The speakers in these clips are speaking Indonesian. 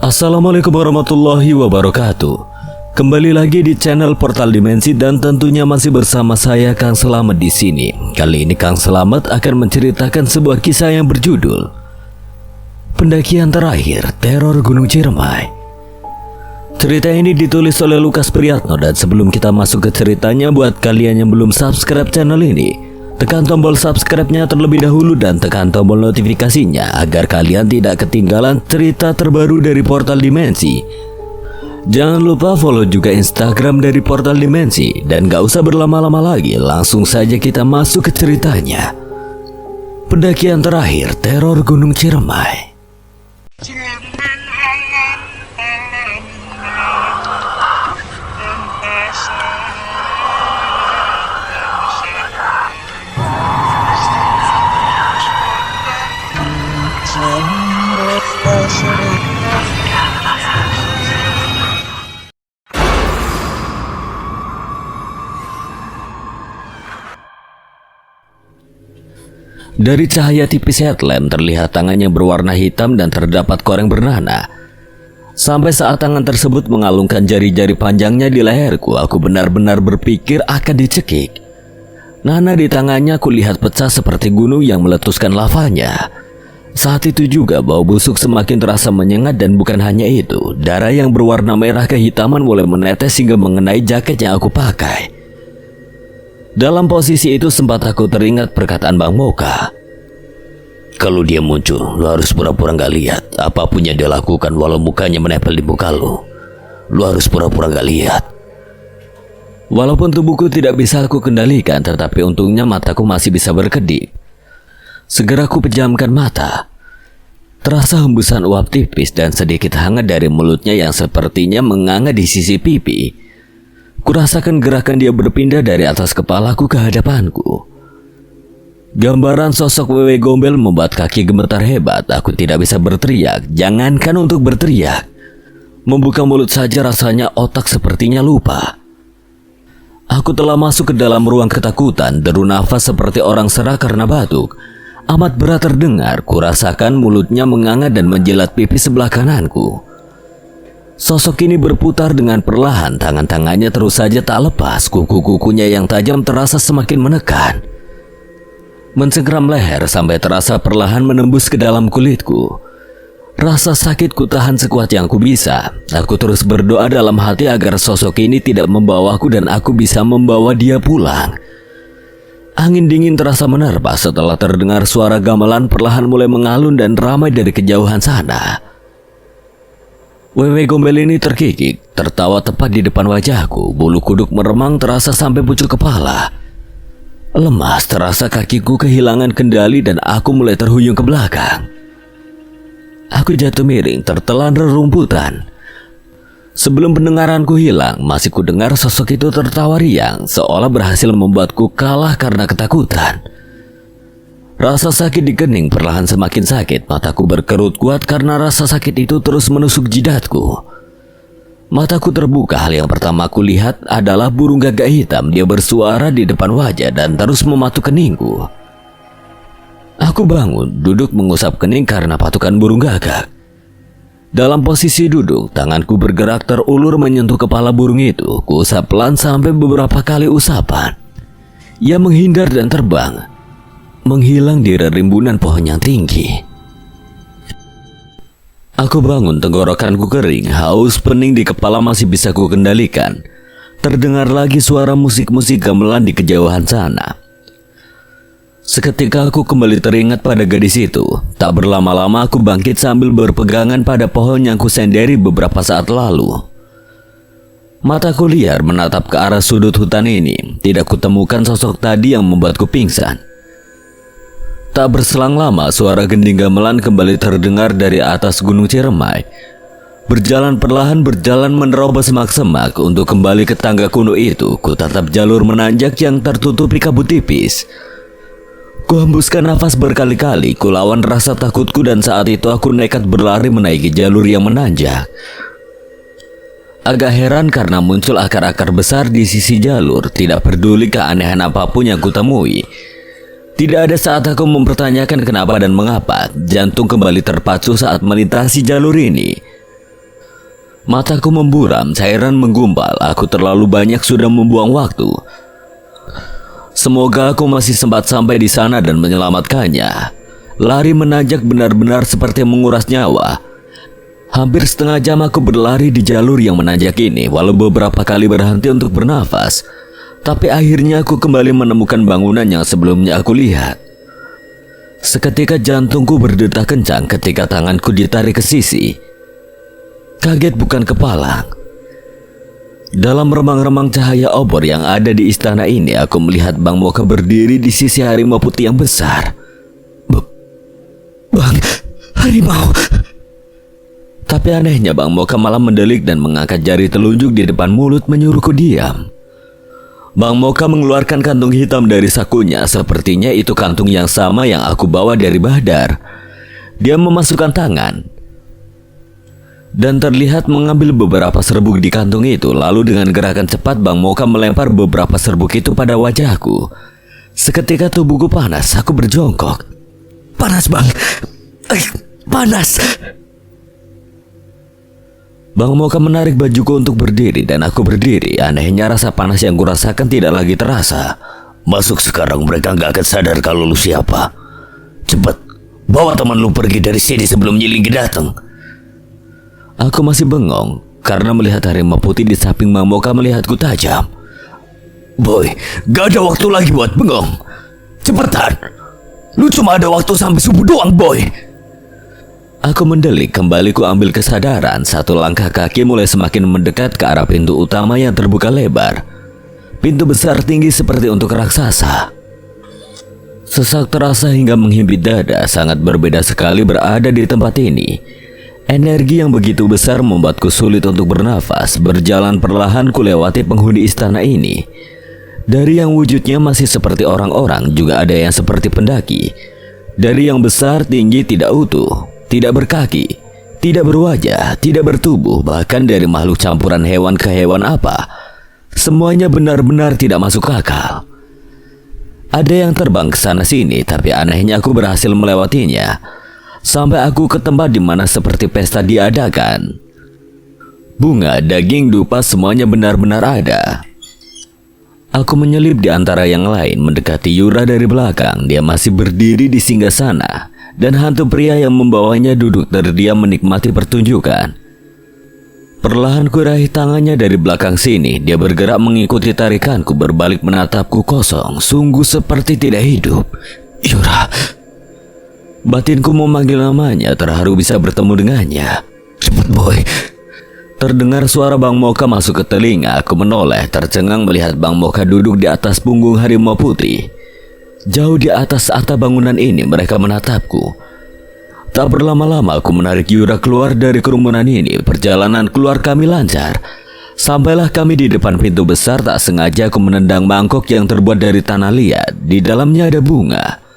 Assalamualaikum warahmatullahi wabarakatuh. Kembali lagi di channel Portal Dimensi dan tentunya masih bersama saya Kang Selamat di sini. Kali ini Kang Selamat akan menceritakan sebuah kisah yang berjudul Pendakian Terakhir Teror Gunung Ciremai. Cerita ini ditulis oleh Lukas Priyatno, dan sebelum kita masuk ke ceritanya, buat kalian yang belum subscribe channel ini, tekan tombol subscribe-nya terlebih dahulu dan tekan tombol notifikasinya agar kalian tidak ketinggalan cerita terbaru dari Portal Dimensi. Jangan lupa follow juga Instagram dari Portal Dimensi. Dan gak usah berlama-lama lagi, langsung saja kita masuk ke ceritanya. Pendakian Terakhir Teror Gunung Ciremai. Dari cahaya tipis headlamp terlihat tangannya berwarna hitam dan terdapat koreng bernanah. Sampai saat tangan tersebut mengalungkan jari-jari panjangnya di leherku, aku benar-benar berpikir akan dicekik. Nanah di tangannya aku lihat pecah seperti gunung yang meletuskan lavanya. Saat itu juga bau busuk semakin terasa menyengat, dan bukan hanya itu, darah yang berwarna merah kehitaman mulai menetes hingga mengenai jaket yang aku pakai. Dalam posisi itu sempat aku teringat perkataan Bang Moka. Kalau dia muncul, lo harus pura-pura gak lihat. Apapun yang dia lakukan, walau mukanya menempel di muka lo harus pura-pura gak lihat. Walaupun tubuhku tidak bisa aku kendalikan, tetapi untungnya mataku masih bisa berkedip. Segera aku pejamkan mata. Terasa hembusan uap tipis dan sedikit hangat dari mulutnya yang sepertinya menganga di sisi pipi. Kurasakan gerakan dia berpindah dari atas kepalaku ke hadapanku. Gambaran sosok Wewe Gombel membuat kaki gemetar hebat. Aku tidak bisa berteriak, jangankan untuk berteriak. Membuka mulut saja rasanya otak sepertinya lupa. Aku telah masuk ke dalam ruang ketakutan. Deru nafas seperti orang sera karena batuk amat berat terdengar. Kurasakan mulutnya menganga dan menjilat pipi sebelah kananku. Sosok ini berputar dengan perlahan, tangan-tangannya terus saja tak lepas. Kuku-kukunya yang tajam terasa semakin menekan, mencengkram leher sampai terasa perlahan menembus ke dalam kulitku. Rasa sakit ku tahan sekuat yang ku bisa. Aku terus berdoa dalam hati agar sosok ini tidak membawaku dan aku bisa membawa dia pulang. Angin dingin terasa menerpa setelah terdengar suara gamelan perlahan mulai mengalun dan ramai dari kejauhan sana. Wewe Gombel ini terkikik, tertawa tepat di depan wajahku. Bulu kuduk meremang terasa sampai pucuk kepala. Lemas terasa kakiku kehilangan kendali dan aku mulai terhuyung ke belakang. Aku jatuh miring tertelan rerumputan. Sebelum pendengaranku hilang, masih ku dengar sosok itu tertawa riang, seolah berhasil membuatku kalah karena ketakutan. Rasa sakit di kening perlahan semakin sakit. Mataku berkerut kuat karena rasa sakit itu terus menusuk jidatku. Mataku terbuka. Hal yang pertama aku lihat adalah burung gagak hitam. Dia bersuara di depan wajah dan terus mematuk keningku. Aku bangun, duduk mengusap kening karena patukan burung gagak. Dalam posisi duduk, tanganku bergerak terulur menyentuh kepala burung itu. Kuusap pelan sampai beberapa kali usapan. Ia menghindar dan terbang, menghilang di rimbunan pohon yang tinggi. Aku bangun, tenggorokanku kering, haus pening di kepala masih bisa ku kendalikan. Terdengar lagi suara musik-musik gamelan di kejauhan sana. Seketika aku kembali teringat pada gadis itu. Tak berlama-lama aku bangkit sambil berpegangan pada pohon yang kusenderi beberapa saat lalu. Mataku liar menatap ke arah sudut hutan ini. Tidak kutemukan sosok tadi yang membuatku pingsan. Tak berselang lama, suara gending gamelan kembali terdengar dari atas Gunung Ciremai. Berjalan perlahan, berjalan menerobos semak-semak untuk kembali ke tangga kuno itu. Ku tatap jalur menanjak yang tertutupi kabut tipis. Ku hembuskan nafas berkali-kali. Ku lawan rasa takutku dan saat itu aku nekat berlari menaiki jalur yang menanjak. Agak heran karena muncul akar-akar besar di sisi jalur. Tidak peduli keanehan apapun yang kutemui. Tidak ada saat aku mempertanyakan kenapa dan mengapa. Jantung kembali terpacu saat melintasi jalur ini. Mataku memburam, cairan menggumpal. Aku terlalu banyak sudah membuang waktu. Semoga aku masih sempat sampai di sana dan menyelamatkannya. Lari menanjak benar-benar seperti menguras nyawa. Hampir setengah jam aku berlari di jalur yang menanjak ini, walau beberapa kali berhenti untuk bernafas. Tapi akhirnya aku kembali menemukan bangunan yang sebelumnya aku lihat. Seketika jantungku berdetak kencang ketika tanganku ditarik ke sisi. Kaget bukan kepala. Dalam remang-remang cahaya obor yang ada di istana ini, aku melihat Bang Moka berdiri di sisi harimau putih yang besar. Bang, harimau. Tapi anehnya Bang Moka malah mendelik dan mengangkat jari telunjuk di depan mulut menyuruhku diam. Bang Moka mengeluarkan kantung hitam dari sakunya. Sepertinya itu kantung yang sama yang aku bawa dari Bahdar. Dia memasukkan tangan dan terlihat mengambil beberapa serbuk di kantung itu. Lalu dengan gerakan cepat Bang Moka melempar beberapa serbuk itu pada wajahku. Seketika tubuhku panas. Aku berjongkok. Panas Bang, panas. Bang Moka menarik bajuku untuk berdiri dan aku berdiri. Anehnya rasa panas yang kurasakan tidak lagi terasa. Masuk sekarang, mereka gak akan sadar kalau lu siapa. Cepat, bawa teman lu pergi dari sini sebelum Nyilingi datang. Aku masih bengong karena melihat harimau putih di samping Bang Moka melihatku tajam. Boy, gak ada waktu lagi buat bengong. Cepetan, lu cuma ada waktu sampai subuh doang, boy. Aku mendelik, kembali ku ambil kesadaran. Satu langkah kaki mulai semakin mendekat ke arah pintu utama yang terbuka lebar. Pintu besar tinggi seperti untuk raksasa. Sesak terasa hingga menghimpit dada. Sangat berbeda sekali berada di tempat ini. Energi yang begitu besar membuatku sulit untuk bernafas. Berjalan perlahan ku lewati penghuni istana ini. Dari yang wujudnya masih seperti orang-orang, juga ada yang seperti pendaki. Dari yang besar, tinggi, tidak utuh, tidak berkaki, tidak berwajah, tidak bertubuh, bahkan dari makhluk campuran hewan ke hewan apa. Semuanya benar-benar tidak masuk akal. Ada yang terbang ke sana sini, tapi anehnya aku berhasil melewatinya. Sampai aku ke tempat di mana seperti pesta diadakan. Bunga, daging, dupa, semuanya benar-benar ada. Aku menyelip di antara yang lain, mendekati Yura dari belakang. Dia masih berdiri di singgasana, dan hantu pria yang membawanya duduk terdiam menikmati pertunjukan. Perlahan ku raih tangannya dari belakang sini. Dia bergerak mengikuti tarikanku, berbalik menatapku kosong, sungguh seperti tidak hidup. Yura. Batinku memanggil namanya, terharu bisa bertemu dengannya. Cepet boy. Terdengar suara Bang Moka masuk ke telinga. Aku menoleh, tercengang melihat Bang Moka duduk di atas punggung harimau putih. Jauh di atas atap bangunan ini mereka menatapku. Tak berlama-lama aku menarik Yura keluar dari kerumunan ini. Perjalanan keluar kami lancar. Sampailah kami di depan pintu besar. Tak sengaja aku menendang mangkok yang terbuat dari tanah liat. Di dalamnya ada bunga.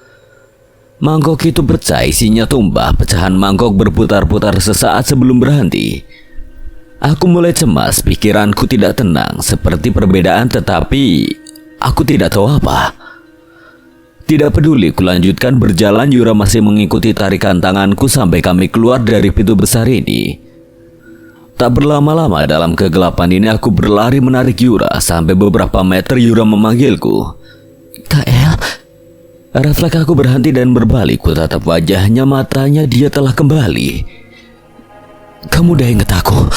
Mangkok itu pecah, isinya tumpah. Pecahan mangkok berputar-putar sesaat sebelum berhenti. Aku mulai cemas, pikiranku tidak tenang. Seperti perbedaan, tetapi aku tidak tahu apa. Tidak peduli, kulanjutkan berjalan. Yura masih mengikuti tarikan tanganku sampai kami keluar dari pintu besar ini. Tak berlama-lama dalam kegelapan ini aku berlari menarik Yura. Sampai beberapa meter Yura memanggilku. Kael. Refleks aku berhenti dan berbalik. Ku tatap wajahnya, matanya dia telah kembali. Kamu udah inget aku?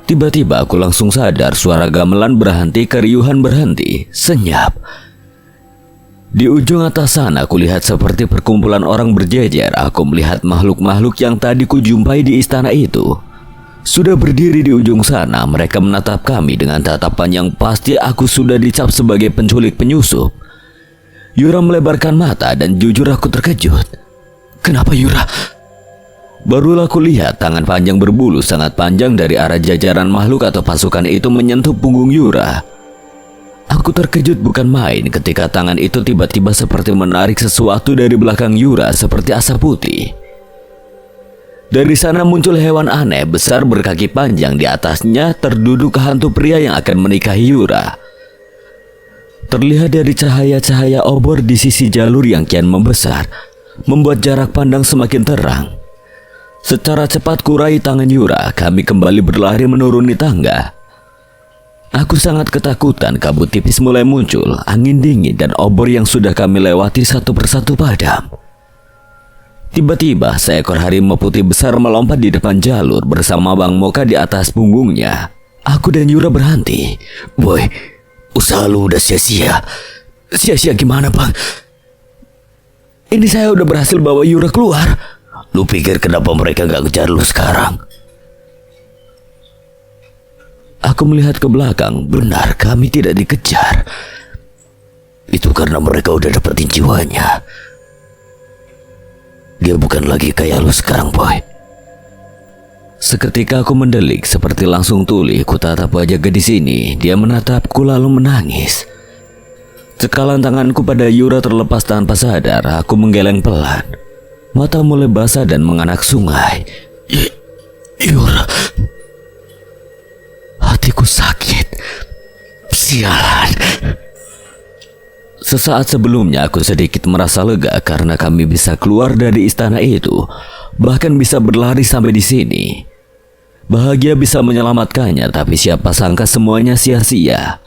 Tiba-tiba aku langsung sadar. Suara gamelan berhenti, keriuhan berhenti. Senyap. Di ujung atas sana aku lihat seperti perkumpulan orang berjejer. Aku melihat makhluk-makhluk yang tadi ku jumpai di istana itu. Sudah berdiri di ujung sana. Mereka menatap kami dengan tatapan yang pasti aku sudah dicap sebagai penculik penyusup. Yura melebarkan mata dan jujur aku terkejut. Kenapa Yura? Barulah aku lihat tangan panjang berbulu sangat panjang dari arah jajaran makhluk atau pasukan itu menyentuh punggung Yura. Aku terkejut bukan main ketika tangan itu tiba-tiba seperti menarik sesuatu dari belakang Yura seperti asap putih. Dari sana muncul hewan aneh besar berkaki panjang. Di atasnya terduduk hantu pria yang akan menikahi Yura. Terlihat dari cahaya-cahaya obor di sisi jalur yang kian membesar, membuat jarak pandang semakin terang. Secara cepat kurai tangan Yura, kami kembali berlari menuruni tangga. Aku sangat ketakutan, kabut tipis mulai muncul, angin dingin dan obor yang sudah kami lewati satu persatu padam. Tiba-tiba seekor harimau putih besar melompat di depan jalur bersama Bang Moka di atas punggungnya. Aku dan Yura berhenti. Boy, usaha lu udah sia-sia. Sia-sia gimana, Bang? Ini saya udah berhasil bawa Yura keluar. Lu pikir kenapa mereka gak kejar lu sekarang? Aku melihat ke belakang. Benar, kami tidak dikejar. Itu karena mereka udah dapetin jiwanya. Dia bukan lagi kayak lu sekarang, Boy. Seketika aku mendelik, seperti langsung tuli. Ku tatap wajah gadis ini. Dia menatapku lalu menangis. Cekalan tanganku pada Yura terlepas tanpa sadar. Aku menggeleng pelan. Mata mulai basah dan menganak sungai. Yura, hatiku sakit. Sialan. Sesaat sebelumnya aku sedikit merasa lega karena kami bisa keluar dari istana itu, bahkan bisa berlari sampai di sini. Bahagia bisa menyelamatkannya, tapi siapa sangka semuanya sia-sia.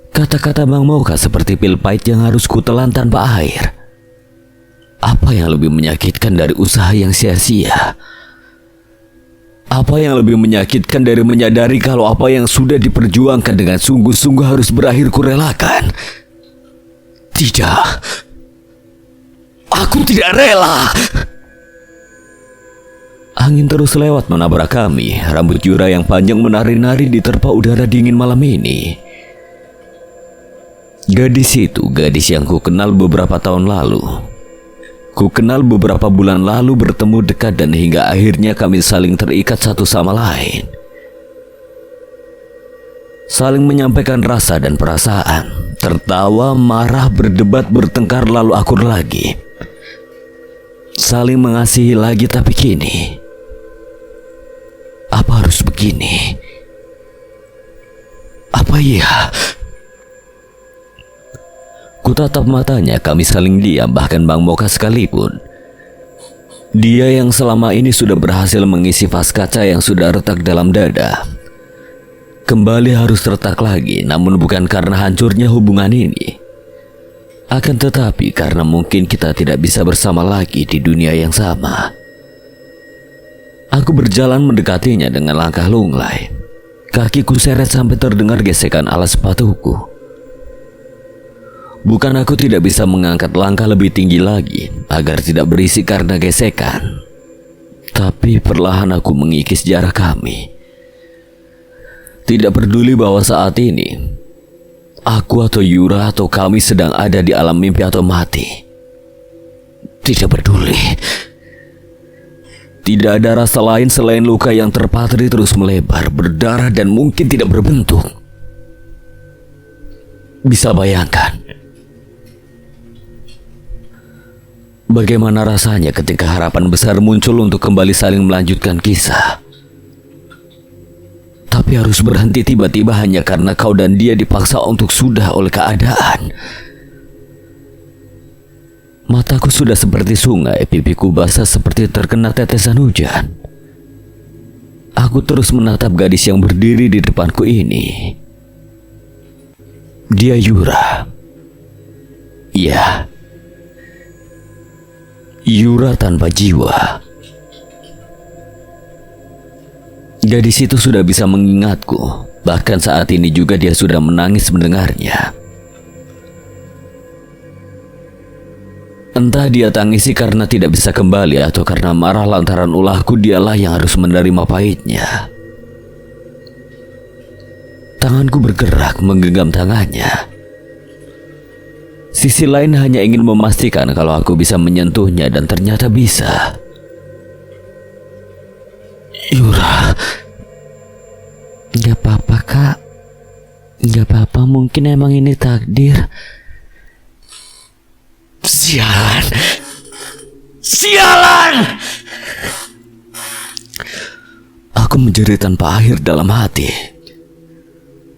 Kata-kata Bang Moka seperti pil pahit yang harus kutelan tanpa air. Apa yang lebih menyakitkan dari usaha yang sia-sia? Apa yang lebih menyakitkan dari menyadari kalau apa yang sudah diperjuangkan dengan sungguh-sungguh harus berakhir kurelakan? Tidak. Aku tidak rela. Angin terus lewat menabrak kami. Rambut Yura yang panjang menari-nari diterpa udara dingin malam ini. Gadis itu, gadis yang ku kenal beberapa tahun lalu. Ku kenal beberapa bulan lalu, bertemu dekat dan hingga akhirnya kami saling terikat satu sama lain. Saling menyampaikan rasa dan perasaan. Tertawa, marah, berdebat, bertengkar, lalu akur lagi. Saling mengasihi lagi, tapi kini apa harus begini? Apa iya? Kutatap matanya, kami saling diam, bahkan Bang Moka sekalipun. Dia yang selama ini sudah berhasil mengisi vas kaca yang sudah retak dalam dada, kembali harus retak lagi, namun bukan karena hancurnya hubungan ini. Akan tetapi karena mungkin kita tidak bisa bersama lagi di dunia yang sama. Aku berjalan mendekatinya dengan langkah lunglai. Kakiku seret sampai terdengar gesekan alas sepatuku. Bukan aku tidak bisa mengangkat langkah lebih tinggi lagi agar tidak berisik karena gesekan, tapi perlahan aku mengikis jarak kami. Tidak peduli bahwa saat ini aku atau Yura atau kami sedang ada di alam mimpi atau mati. Tidak peduli. Tidak ada rasa lain selain luka yang terpatri terus melebar, berdarah dan mungkin tidak berbentuk. Bisa bayangkan bagaimana rasanya ketika harapan besar muncul untuk kembali saling melanjutkan kisah, tapi harus berhenti tiba-tiba hanya karena kau dan dia dipaksa untuk sudah oleh keadaan. Mataku sudah seperti sungai, pipiku basah seperti terkena tetesan hujan. Aku terus menatap gadis yang berdiri di depanku ini. Dia Yura. Iya, Yura tanpa jiwa. Gadis itu sudah bisa mengingatku. Bahkan saat ini juga dia sudah menangis mendengarnya. Entah dia tangisi karena tidak bisa kembali atau karena marah lantaran ulahku, dialah yang harus menerima pahitnya. Tanganku bergerak menggenggam tangannya. Sisi lain hanya ingin memastikan kalau aku bisa menyentuhnya dan ternyata bisa. Yura, gak apa-apa kak. Gak apa-apa, mungkin emang ini takdir. Sialan. Sialan. Aku menjerit tanpa akhir dalam hati.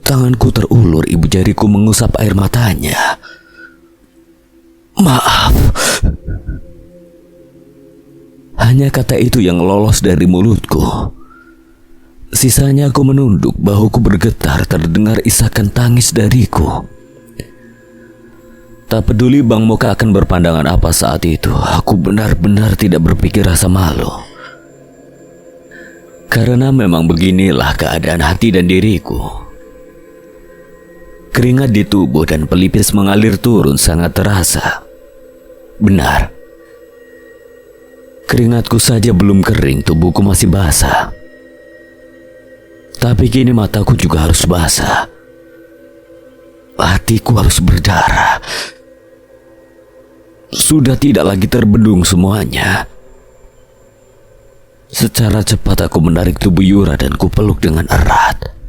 Tanganku terulur, ibu jariku mengusap air matanya. Maaf. Hanya kata itu yang lolos dari mulutku. Sisanya aku menunduk, bahuku bergetar, terdengar isakan tangis dariku. Tak peduli Bang Moka akan berpandangan apa saat itu, aku benar-benar tidak berpikir rasa malu. Karena memang beginilah keadaan hati dan diriku. Keringat di tubuh dan pelipis mengalir turun sangat terasa. Benar. Keringatku saja belum kering, tubuhku masih basah. Tapi kini mataku juga harus basah. Hatiku harus berdarah. Sudah tidak lagi terbendung semuanya. Secara cepat aku menarik tubuh Yura dan kupeluk dengan erat.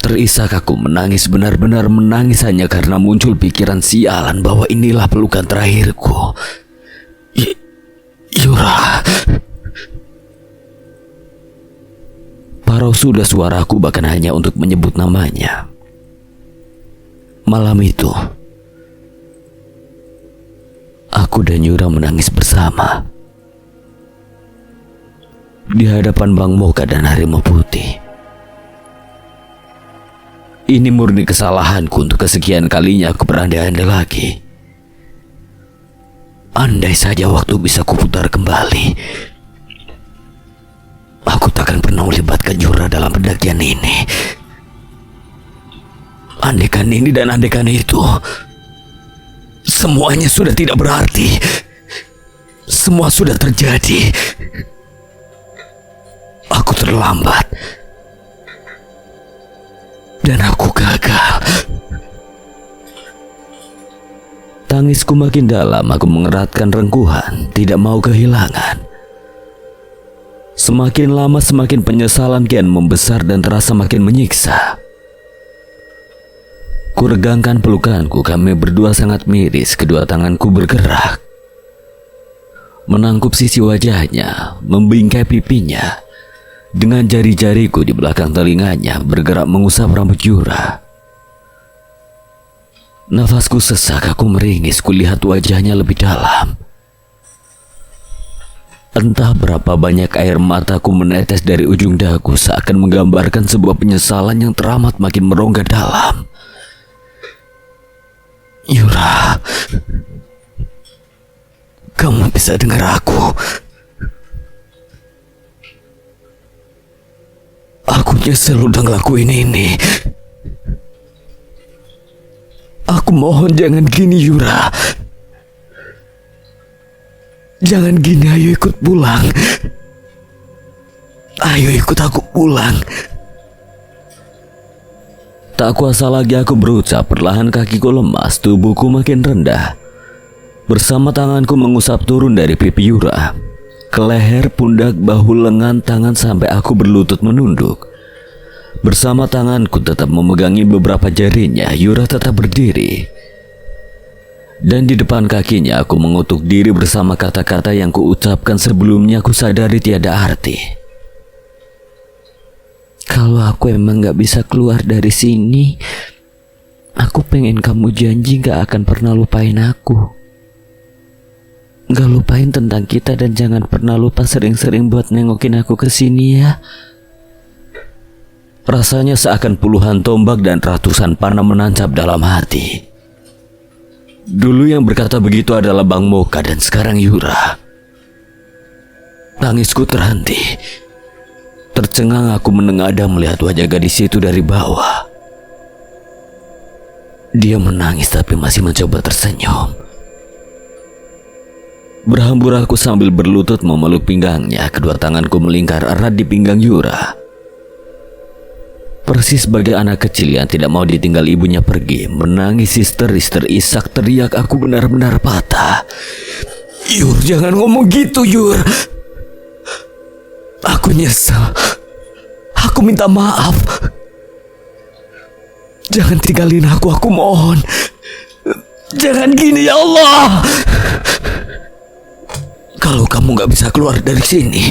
Terisak aku menangis, benar-benar menangis hanya karena muncul pikiran sialan bahwa inilah pelukan terakhirku. Yura. Parau sudah suaraku bahkan hanya untuk menyebut namanya. Malam itu, aku dan Yura menangis bersama di hadapan Bang Moka dan Harimau Putih. Ini murni kesalahanku untuk kesekian kalinya aku berandai-andai lagi. Andai saja waktu bisa kuputar kembali, aku takkan pernah melibatkan Yura dalam pendakian ini. Andaikan ini dan andaikan itu, semuanya sudah tidak berarti. Semua sudah terjadi. Aku terlambat. Dan aku gagal. Tangisku makin dalam, aku mengeratkan rengkuhan, tidak mau kehilangan. Semakin lama semakin penyesalan kian membesar dan terasa makin menyiksa. Kuregangkan pelukanku, kami berdua sangat miris, kedua tanganku bergerak. Menangkup sisi wajahnya, membingkai pipinya. Dengan jari-jariku di belakang telinganya bergerak mengusap rambut Yura. Nafasku sesak, aku meringis, kulihat wajahnya lebih dalam. Entah berapa banyak air mataku menetes dari ujung dagu seakan menggambarkan sebuah penyesalan yang teramat makin merongga dalam. Yura, kamu bisa dengar aku? Aku nyesel udah ngelakuin ini. Aku mohon jangan gini Yura. Jangan gini, ayo ikut pulang. Ayo ikut aku pulang. Tak kuasa lagi aku berucap, perlahan kakiku lemas, tubuhku makin rendah. Bersama tanganku mengusap turun dari pipi Yura. Ke leher, pundak, bahu, lengan, tangan sampai aku berlutut menunduk. Bersama tanganku tetap memegangi beberapa jarinya, Yura tetap berdiri. Dan di depan kakinya aku mengutuk diri bersama kata-kata yang kuucapkan sebelumnya aku sadari tiada arti. Kalau aku emang gak bisa keluar dari sini, aku pengen kamu janji gak akan pernah lupain aku. Gak lupain tentang kita dan jangan pernah lupa sering-sering buat nengokin aku ke sini ya. Rasanya seakan puluhan tombak dan ratusan panah menancap dalam hati. Dulu yang berkata begitu adalah Bang Moka dan sekarang Yura. Tangisku terhenti. Tercengang aku menengadah melihat wajah gadis itu dari bawah. Dia menangis tapi masih mencoba tersenyum. Berhambur aku sambil berlutut memeluk pinggangnya. Kedua tanganku melingkar erat di pinggang Yura. Persis sebagai anak kecil yang tidak mau ditinggal ibunya pergi. Menangis histeris, terisak, teriak, aku benar-benar patah. Yur, jangan ngomong gitu Yur. Aku nyesel. Aku minta maaf. Jangan tinggalin aku mohon. Jangan gini ya Allah. Kalau kamu gak bisa keluar dari sini,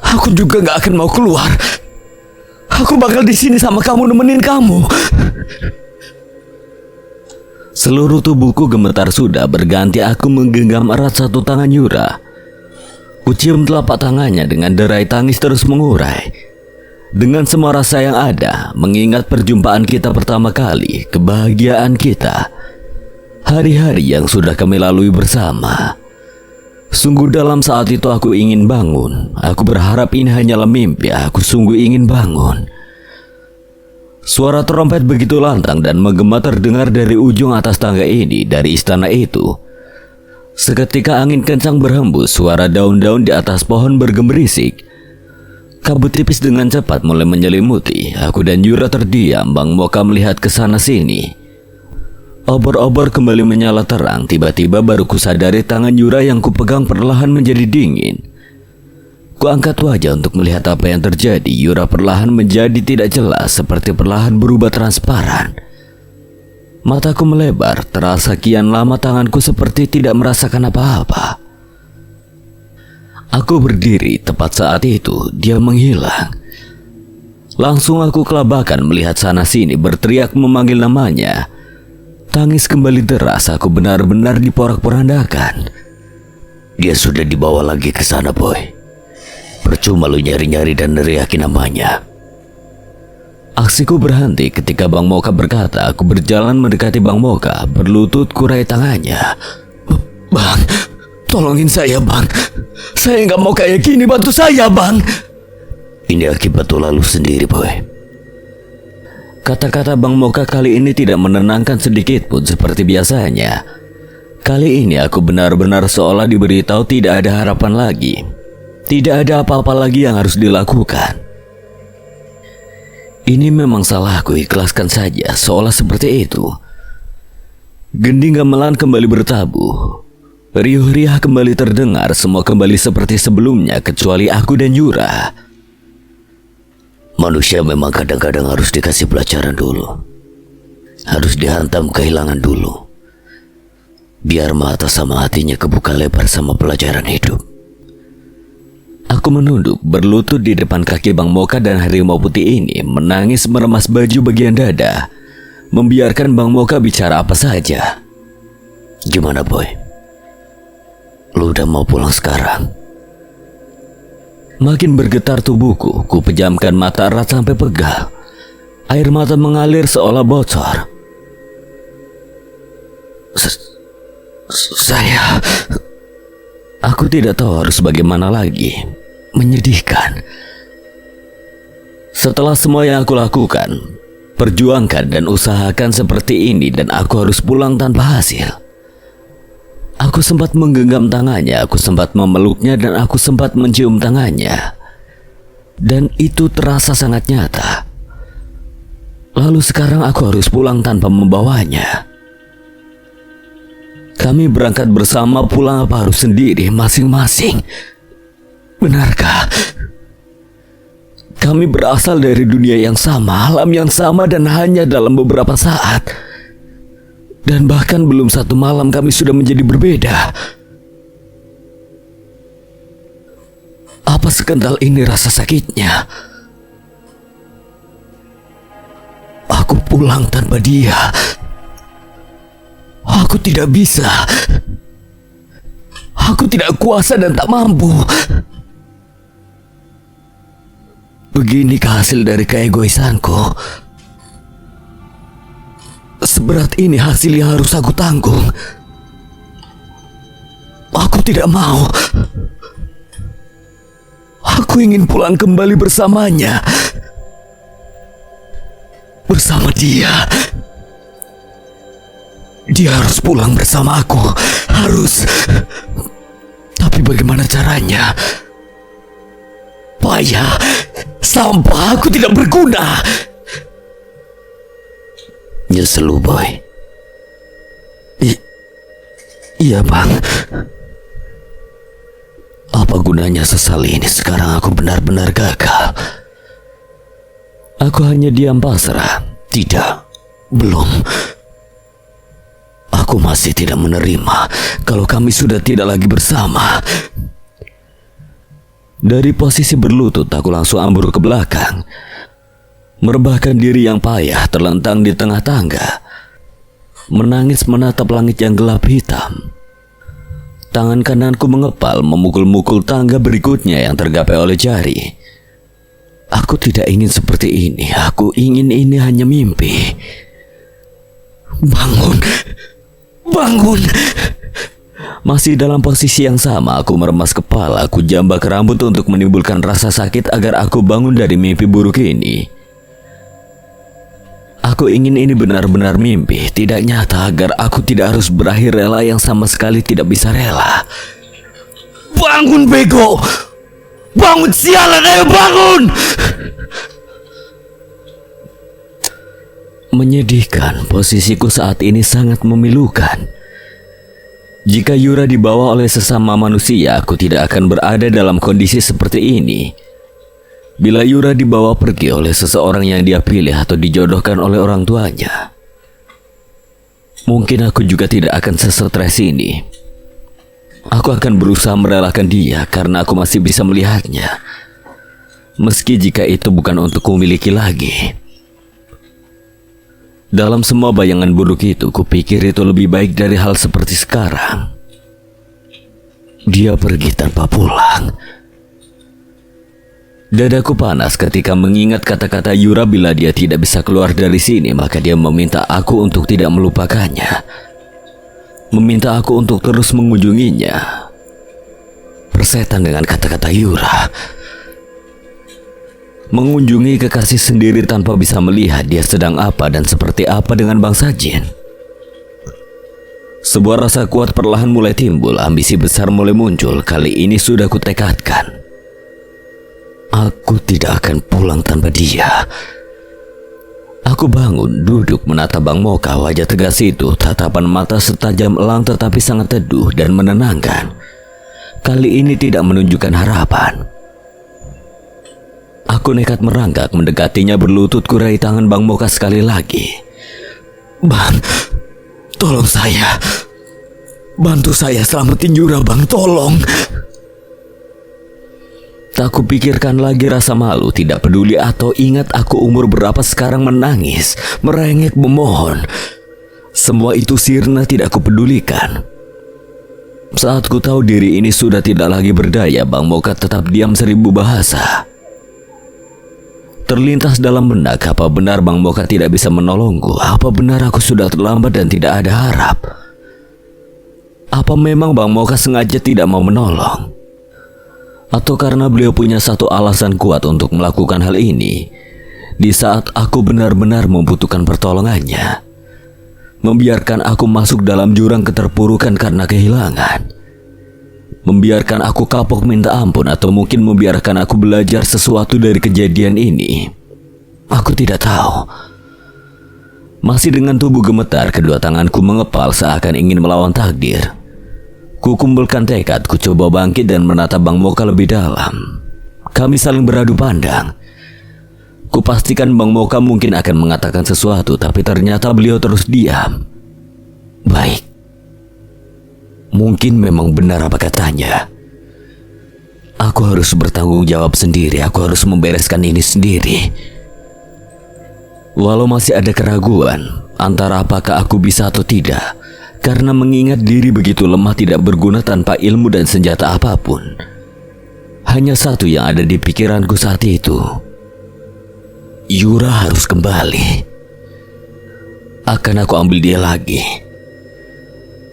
aku juga gak akan mau keluar. Aku bakal di sini sama kamu, nemenin kamu. Seluruh tubuhku gemetar sudah berganti aku menggenggam erat satu tangan Yura. Kucium telapak tangannya dengan derai tangis terus mengurai. Dengan semua rasa yang ada, mengingat perjumpaan kita pertama kali, kebahagiaan kita, hari-hari yang sudah kami lalui bersama. Sungguh dalam saat itu aku ingin bangun. Aku berharap ini hanyalah mimpi. Aku sungguh ingin bangun. Suara trompet begitu lantang dan menggema terdengar dari ujung atas tangga ini, dari istana itu. Seketika angin kencang berhembus, suara daun-daun di atas pohon bergemerisik. Kabut tipis dengan cepat mulai menyelimuti. Aku dan Yura terdiam, Bang Moka melihat ke sana sini. Obor-obor kembali menyala terang. Tiba-tiba baru kusadari tangan Yura yang kupegang perlahan menjadi dingin. Kuangkat wajah untuk melihat apa yang terjadi. Yura perlahan menjadi tidak jelas, seperti perlahan berubah transparan. Mataku melebar, terasa kian lama tanganku seperti tidak merasakan apa-apa. Aku berdiri, tepat saat itu dia menghilang. Langsung aku kelabakan melihat sana sini berteriak memanggil namanya. Tangis kembali deras, aku benar-benar diporak-porandakan. Dia sudah dibawa lagi ke sana, boy. Percuma lu nyari-nyari dan neriakin namanya. Aksiku berhenti ketika Bang Moka berkata. Aku berjalan mendekati Bang Moka, berlutut kurai tangannya. Bang, tolongin saya, Bang. Saya nggak mau kayak gini, bantu saya, Bang. Ini akibat ulah lu sendiri, boy. Kata-kata Bang Moka kali ini tidak menenangkan sedikit pun seperti biasanya. Kali ini aku benar-benar seolah diberitahu tidak ada harapan lagi. Tidak ada apa-apa lagi yang harus dilakukan. Ini memang salahku, ikhlaskan saja, seolah seperti itu. Gending gamelan kembali bertabuh. Riuh-riah kembali terdengar, semua kembali seperti sebelumnya kecuali aku dan Yura. Manusia memang kadang-kadang harus dikasih pelajaran dulu. Harus dihantam kehilangan dulu. Biar mata sama hatinya kebuka lebar sama pelajaran hidup. Aku menunduk, berlutut di depan kaki Bang Moka dan harimau putih ini menangis meremas baju bagian dada, membiarkan Bang Moka bicara apa saja. Gimana, boy? Lu udah mau pulang sekarang? Makin bergetar tubuhku, ku pejamkan mata erat sampai pegal. Air mata mengalir seolah bocor. Saya... Aku tidak tahu harus bagaimana lagi. Menyedihkan. Setelah semua yang aku lakukan, perjuangkan dan usahakan seperti ini, dan aku harus pulang tanpa hasil. Aku sempat menggenggam tangannya, aku sempat memeluknya, dan aku sempat mencium tangannya. Dan itu terasa sangat nyata. Lalu sekarang aku harus pulang tanpa membawanya. Kami berangkat bersama, pulang apa harus sendiri masing-masing? Benarkah? Kami berasal dari dunia yang sama, alam yang sama, dan hanya dalam beberapa saat. Dan bahkan belum satu malam kami sudah menjadi berbeda. Apa sekental ini rasa sakitnya? Aku pulang tanpa dia. Aku tidak bisa. Aku tidak kuasa dan tak mampu. Beginikah hasil dari keegoisanku? Seberat ini hasil yang harus aku tanggung. Aku tidak mau. Aku ingin pulang kembali bersamanya. Bersama dia. Dia harus pulang bersama aku. Harus. Tapi bagaimana caranya? Payah. Sampah, aku tidak berguna. Nyesel lu, boy. Iya, Bang. Apa gunanya sesal ini? Sekarang aku benar-benar gagal. Aku hanya diam pasrah. Tidak, belum. Aku masih tidak menerima kalau kami sudah tidak lagi bersama. Dari posisi berlutut, aku langsung ambruk ke belakang, merebahkan diri yang payah terlentang di tengah tangga. menangis menatap langit yang gelap hitam. Tangan kananku mengepal memukul-mukul tangga berikutnya yang tergapai oleh jari. Aku tidak ingin seperti ini. Aku ingin ini hanya mimpi. Bangun. Bangun. Masih dalam posisi yang sama, aku meremas kepala. Aku jambak rambut untuk menimbulkan rasa sakit agar aku bangun dari mimpi buruk ini. Aku ingin ini benar-benar mimpi, tidak nyata, agar aku tidak harus berakhir rela yang sama sekali tidak bisa rela. Bangun, bego! Bangun, sialan, ayo bangun! Menyedihkan, posisiku saat ini sangat memilukan. Jika Yura dibawa oleh sesama manusia, aku tidak akan berada dalam kondisi seperti ini. Bila Yura dibawa pergi oleh seseorang yang dia pilih atau dijodohkan oleh orang tuanya, mungkin aku juga tidak akan sesetres ini. Aku akan berusaha merelakan dia karena aku masih bisa melihatnya, meski jika itu bukan untuk kumiliki lagi. Dalam semua bayangan buruk itu, kupikir itu lebih baik dari hal seperti sekarang. Dia pergi tanpa pulang. Dadaku panas ketika mengingat kata-kata Yura bila dia tidak bisa keluar dari sini, maka dia meminta aku untuk tidak melupakannya. Meminta aku untuk terus mengunjunginya. Persetan dengan kata-kata Yura. Mengunjungi kekasih sendiri tanpa bisa melihat dia sedang apa dan seperti apa dengan bangsa jin. Sebuah rasa kuat perlahan mulai timbul, ambisi besar mulai muncul. Kali ini sudah kutekadkan. Aku tidak akan pulang tanpa dia. Aku bangun, duduk menatap Bang Moka. Wajah tegas itu, tatapan mata setajam elang tetapi sangat teduh dan menenangkan. Kali ini tidak menunjukkan harapan. Aku nekat merangkak mendekatinya, berlutut kurai tangan Bang Moka sekali lagi. Bang, tolong saya. Bantu saya selamatin Yura, Bang, tolong. Tak kupikirkan lagi rasa malu, tidak peduli atau ingat aku umur berapa sekarang, menangis, merengek, memohon. Semua itu sirna, tidak kupedulikan. Saat ku tahu diri ini sudah tidak lagi berdaya, Bang Moka tetap diam seribu bahasa. Terlintas dalam benak, apa benar Bang Moka tidak bisa menolongku? Apa benar aku sudah terlambat dan tidak ada harap? Apa memang Bang Moka sengaja tidak mau menolong? Atau karena beliau punya satu alasan kuat untuk melakukan hal ini di saat aku benar-benar membutuhkan pertolongannya, membiarkan aku masuk dalam jurang keterpurukan karena kehilangan, membiarkan aku kapok minta ampun, atau mungkin membiarkan aku belajar sesuatu dari kejadian ini. Aku tidak tahu. Masih dengan tubuh gemetar, kedua tanganku mengepal seakan ingin melawan takdir. Ku kumpulkan tekad, ku coba bangkit dan menatap Bang Moka lebih dalam. Kami saling beradu pandang. Ku pastikan Bang Moka mungkin akan mengatakan sesuatu, tapi ternyata beliau terus diam. Baik. Mungkin memang benar apa katanya. Aku harus bertanggung jawab sendiri, aku harus membereskan ini sendiri. Walau masih ada keraguan antara apakah aku bisa atau tidak, karena mengingat diri begitu lemah tidak berguna tanpa ilmu dan senjata apapun. Hanya satu yang ada di pikiranku saat itu. Yura harus kembali. Akan aku ambil dia lagi.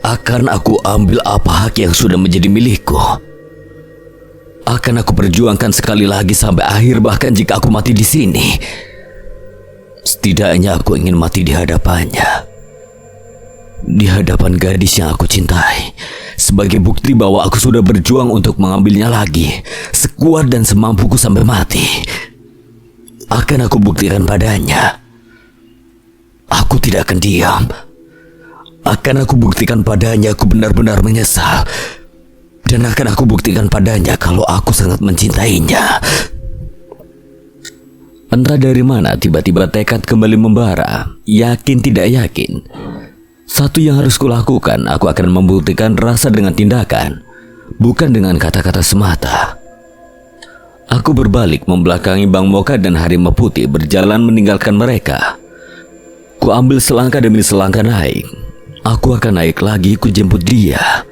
Akan aku ambil apa hak yang sudah menjadi milikku. Akan aku perjuangkan sekali lagi sampai akhir, bahkan jika aku mati di sini. Setidaknya aku ingin mati di hadapannya. Di hadapan gadis yang aku cintai, sebagai bukti bahwa aku sudah berjuang untuk mengambilnya lagi, sekuat dan semampuku sampai mati. Akan aku buktikan padanya. Aku tidak akan diam. Akan aku buktikan padanya aku benar-benar menyesal. Dan akan aku buktikan padanya kalau aku sangat mencintainya. Entah dari mana tiba-tiba tekad kembali membara. Yakin tidak yakin, satu yang harus kulakukan, aku akan membuktikan rasa dengan tindakan, bukan dengan kata-kata semata. Aku berbalik membelakangi Bang Moka dan Harimau Putih berjalan meninggalkan mereka. Ku ambil selangkah demi selangkah naik. Aku akan naik lagi, ku jemput dia.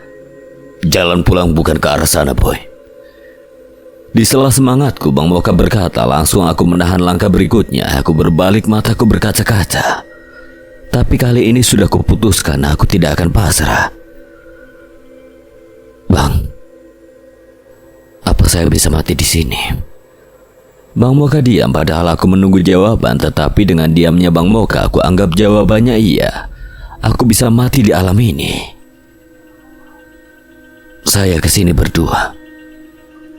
Jalan pulang bukan ke arah sana, Boy. Di sela semangatku, Bang Moka berkata. Langsung aku menahan langkah berikutnya. Aku berbalik, mataku berkaca-kaca. Tapi kali ini sudah kuputuskan, aku tidak akan pasrah. Bang, apa saya bisa mati di sini? Bang Moka diam, padahal aku menunggu jawaban. Tetapi dengan diamnya Bang Moka, aku anggap jawabannya iya. Aku bisa mati di alam ini. Saya kesini berdua,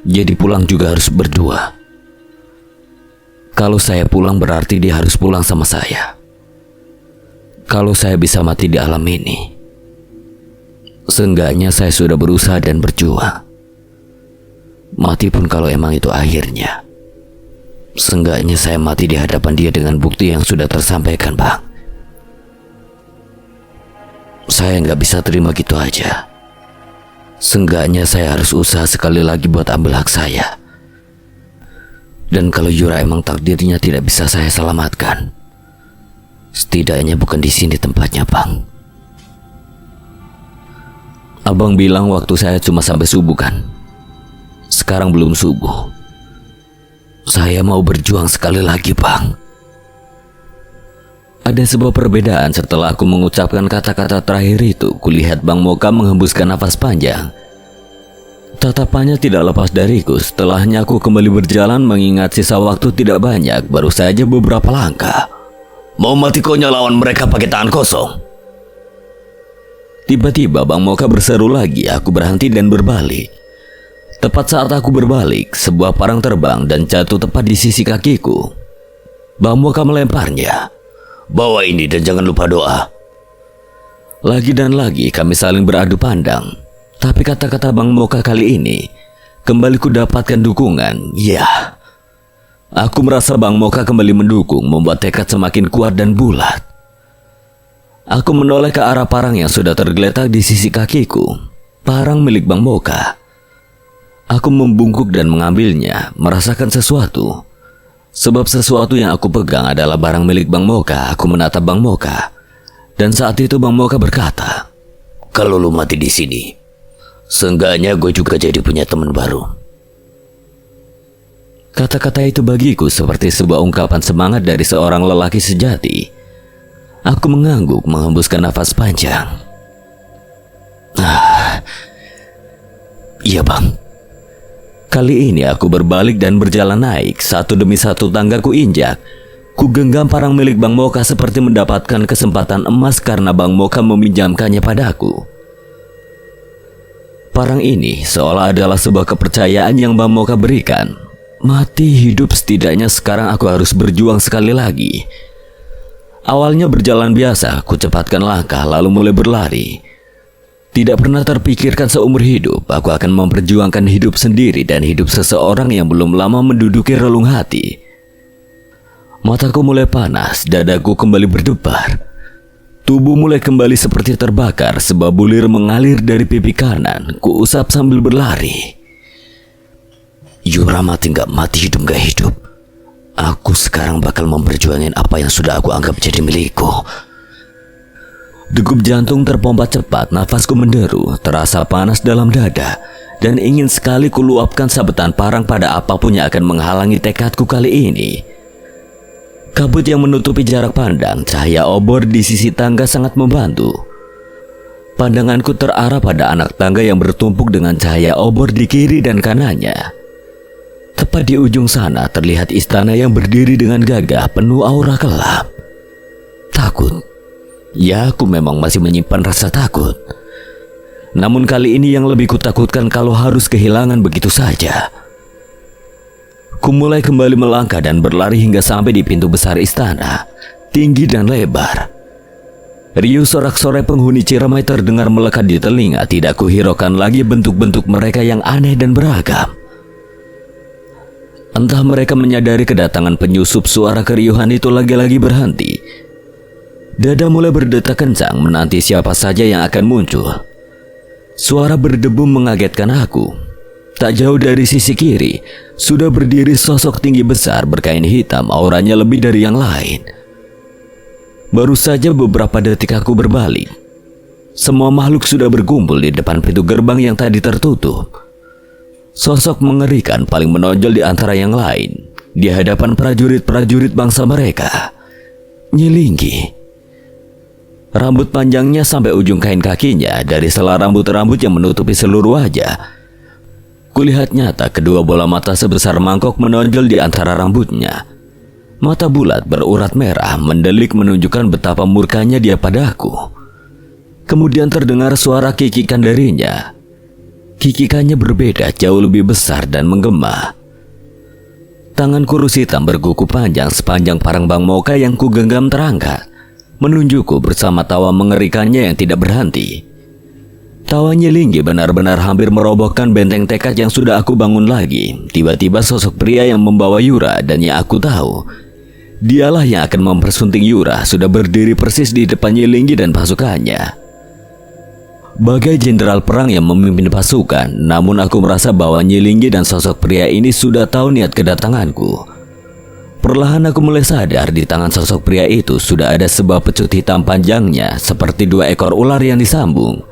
jadi pulang juga harus berdua. Kalau saya pulang berarti dia harus pulang sama saya. Kalau saya bisa mati di alam ini, seenggaknya saya sudah berusaha dan berjuang. Mati pun kalau emang itu akhirnya, seenggaknya saya mati di hadapan dia dengan bukti yang sudah tersampaikan, Bang. Saya nggak bisa terima gitu aja. Seenggaknya saya harus usaha sekali lagi buat ambil hak saya. Dan kalau Yura emang takdirnya tidak bisa saya selamatkan, setidaknya bukan di sini tempatnya, Bang. Abang bilang waktu saya cuma sampai subuh kan? Sekarang belum subuh. Saya mau berjuang sekali lagi, Bang. Ada sebuah perbedaan setelah aku mengucapkan kata-kata terakhir itu. Kulihat Bang Moka menghembuskan nafas panjang. Tatapannya tidak lepas dariku. Setelahnya aku kembali berjalan mengingat sisa waktu tidak banyak. Baru saja beberapa langkah. Mau mati konyol lawan mereka pakai tangan kosong? Tiba-tiba Bang Moka berseru lagi. Aku berhenti dan berbalik. Tepat saat aku berbalik, sebuah parang terbang dan jatuh tepat di sisi kakiku. Bang Moka melemparnya. Bawa ini dan jangan lupa doa. Lagi dan lagi kami saling beradu pandang. Tapi kata-kata Bang Moka kali ini kembali ku dapatkan dukungan. Ya, aku merasa Bang Moka kembali mendukung, membuat tekad semakin kuat dan bulat. Aku menoleh ke arah parang yang sudah tergeletak di sisi kakiku. Parang milik Bang Moka. Aku membungkuk dan mengambilnya, merasakan sesuatu. Sebab sesuatu yang aku pegang adalah barang milik Bang Moka. Aku menatap Bang Moka. Dan saat itu Bang Moka berkata, kalau lu mati di sini, seenggaknya gue juga jadi punya teman baru. Kata-kata itu bagiku seperti sebuah ungkapan semangat dari seorang lelaki sejati. Aku mengangguk, menghembuskan nafas panjang. Iya, Bang. Kali ini aku berbalik dan berjalan naik. Satu demi satu tangga ku injak. Ku genggam parang milik Bang Moka seperti mendapatkan kesempatan emas karena Bang Moka meminjamkannya padaku. Parang ini seolah adalah sebuah kepercayaan yang Bang Moka berikan. Mati hidup, setidaknya sekarang aku harus berjuang sekali lagi. Awalnya berjalan biasa, ku cepatkan langkah lalu mulai berlari. Tidak pernah terpikirkan seumur hidup aku akan memperjuangkan hidup sendiri dan hidup seseorang yang belum lama menduduki relung hati. Mataku mulai panas, dadaku kembali berdebar. Tubuh mulai kembali seperti terbakar, sebab bulir mengalir dari pipi kanan. Ku usap sambil berlari. Yura mati gak mati, hidup gak hidup, aku sekarang bakal memperjuangin apa yang sudah aku anggap jadi milikku. Degup jantung terpompa cepat, nafasku menderu, terasa panas dalam dada, dan ingin sekali kuluapkan sabetan parang pada apapun yang akan menghalangi tekadku kali ini. Kabut yang menutupi jarak pandang, cahaya obor di sisi tangga sangat membantu. Pandanganku terarah pada anak tangga yang bertumpuk dengan cahaya obor di kiri dan kanannya. Tepat di ujung sana terlihat istana yang berdiri dengan gagah, penuh aura gelap. Takut. Ya, aku memang masih menyimpan rasa takut. Namun kali ini yang lebih kutakutkan kalau harus kehilangan begitu saja. Ku mulai kembali melangkah dan berlari hingga sampai di pintu besar istana, tinggi dan lebar. Riuh sorak-sorai penghuni Ciremai terdengar melekat di telinga. Tidak kuhiraukan lagi bentuk-bentuk mereka yang aneh dan beragam. Entah mereka menyadari kedatangan penyusup, suara keriuhan itu lagi-lagi berhenti. Dada mulai berdetak kencang menanti siapa saja yang akan muncul. Suara berdebum mengagetkan aku. Tak jauh dari sisi kiri, sudah berdiri sosok tinggi besar berkain hitam, auranya lebih dari yang lain. Baru saja beberapa detik aku berbalik. Semua makhluk sudah berkumpul di depan pintu gerbang yang tadi tertutup. Sosok mengerikan paling menonjol di antara yang lain di hadapan prajurit-prajurit bangsa mereka. Nyi Linggi. Rambut panjangnya sampai ujung kain kakinya, dari sela rambut-rambut yang menutupi seluruh wajah. Kulihat nyata kedua bola mata sebesar mangkok menonjol di antara rambutnya. Mata bulat berurat merah mendelik menunjukkan betapa murkanya dia padaku. Kemudian terdengar suara kikikan darinya. Kikikannya berbeda, jauh lebih besar dan menggema. Tangan kurus hitam berkuku panjang sepanjang parang Bang Moka yang kugenggam terangkat, menunjukku bersama tawa mengerikannya yang tidak berhenti. Tawanya Linggi benar-benar hampir merobohkan benteng tekad yang sudah aku bangun lagi. Tiba-tiba sosok pria yang membawa Yura dan yang aku tahu dialah yang akan mempersunting Yura sudah berdiri persis di depan Nyi Linggi dan pasukannya. Bagai jenderal perang yang memimpin pasukan, namun aku merasa bahwa Nyi Linggi dan sosok pria ini sudah tahu niat kedatanganku. Perlahan aku mulai sadar di tangan sosok pria itu sudah ada sebuah pecut hitam panjangnya seperti 2 ekor ular yang disambung.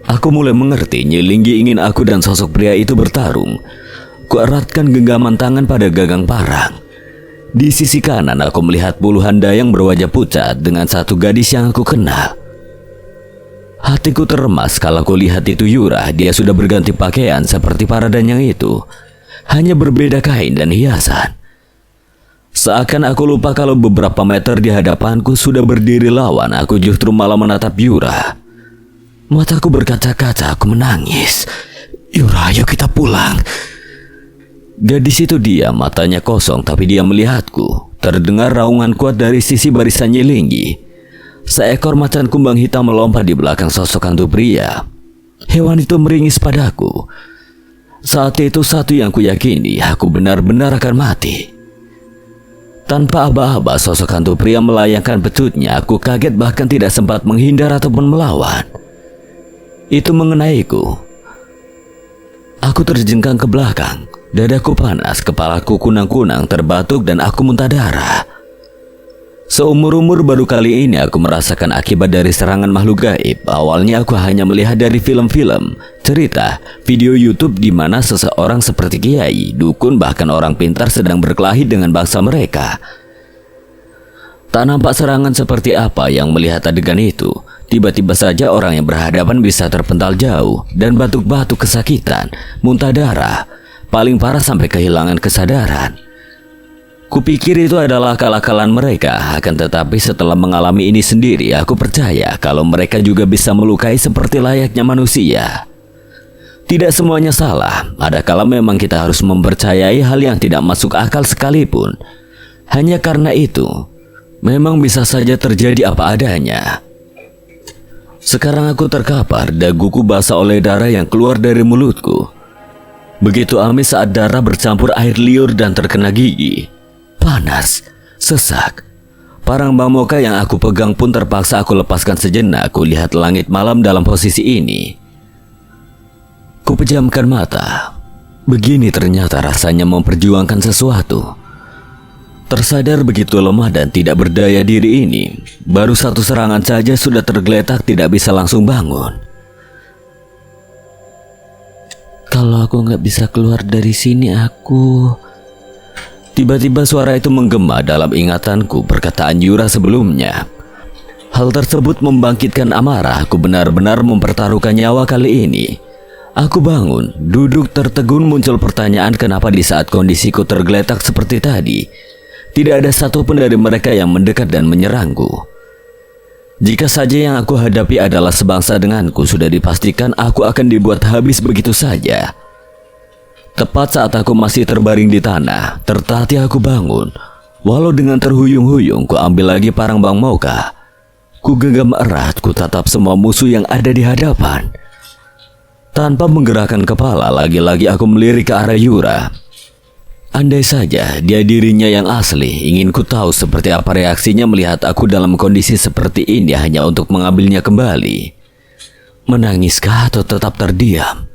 Aku mulai mengerti Nyi Linggi ingin aku dan sosok pria itu bertarung. Kueratkan genggaman tangan pada gagang parang. Di sisi kanan aku melihat puluhan dayang berwajah pucat dengan satu gadis yang aku kenal. Hatiku terremas kalau aku lihat itu Yura. Dia sudah berganti pakaian seperti para danyang itu, hanya berbeda kain dan hiasan. Seakan aku lupa kalau beberapa meter di hadapanku sudah berdiri lawan. Aku justru malah menatap Yura. Mataku berkaca-kaca, aku menangis. Yura, ayo kita pulang. Gadis itu diam, matanya kosong, tapi dia melihatku. Terdengar raungan kuat dari sisi barisan Nyi Linggi. Seekor macan kumbang hitam melompat di belakang sosok hantu pria. Hewan itu meringis padaku. Saat itu satu yang kuyakini, aku benar-benar akan mati. Tanpa aba-aba sosok hantu pria melayangkan pecutnya. Aku kaget bahkan tidak sempat menghindar ataupun melawan. Itu mengenaiku. Aku terjengkang ke belakang. Dadaku panas, kepalaku kunang-kunang, terbatuk dan aku muntah darah. Seumur-umur baru kali ini aku merasakan akibat dari serangan makhluk gaib. Awalnya aku hanya melihat dari film-film, cerita, video YouTube di mana seseorang seperti kiai, dukun bahkan orang pintar sedang berkelahi dengan bangsa mereka. Tak nampak serangan seperti apa yang melihat adegan itu. Tiba-tiba saja orang yang berhadapan bisa terpental jauh dan batuk-batuk kesakitan, muntah darah, paling parah sampai kehilangan kesadaran. Kupikir itu adalah akal-akalan mereka, akan tetapi setelah mengalami ini sendiri, aku percaya kalau mereka juga bisa melukai seperti layaknya manusia. Tidak semuanya salah, ada kala memang kita harus mempercayai hal yang tidak masuk akal sekalipun. Hanya karena itu, memang bisa saja terjadi apa adanya. Sekarang aku terkapar, daguku basah oleh darah yang keluar dari mulutku. Begitu amis saat darah bercampur air liur dan terkena gigi. Panas, sesak. Parang Bang Moka yang aku pegang pun terpaksa aku lepaskan sejenak. Aku lihat langit malam dalam posisi ini. Kupejamkan mata. Begini ternyata rasanya memperjuangkan sesuatu. Tersadar begitu lemah dan tidak berdaya diri ini, baru satu serangan saja sudah tergeletak tidak bisa langsung bangun. Kalau aku nggak bisa keluar dari sini, aku... Tiba-tiba suara itu menggema dalam ingatanku perkataan Yura sebelumnya. Hal tersebut membangkitkan amarah. Aku benar-benar mempertaruhkan nyawa kali ini. Aku bangun, duduk tertegun. Muncul pertanyaan kenapa di saat kondisiku tergeletak seperti tadi, tidak ada satupun dari mereka yang mendekat dan menyerangku. Jika saja yang aku hadapi adalah sebangsa denganku, sudah dipastikan aku akan dibuat habis begitu saja. Tepat saat aku masih terbaring di tanah, tertatih aku bangun. Walau dengan terhuyung-huyung, ku ambil lagi parang Bang Moka. Ku genggam erat, ku tatap semua musuh yang ada di hadapan. Tanpa menggerakkan kepala, lagi-lagi aku melirik ke arah Yura. Andai saja dia dirinya yang asli, ingin ku tahu seperti apa reaksinya melihat aku dalam kondisi seperti ini hanya untuk mengambilnya kembali. Menangiskah atau tetap terdiam?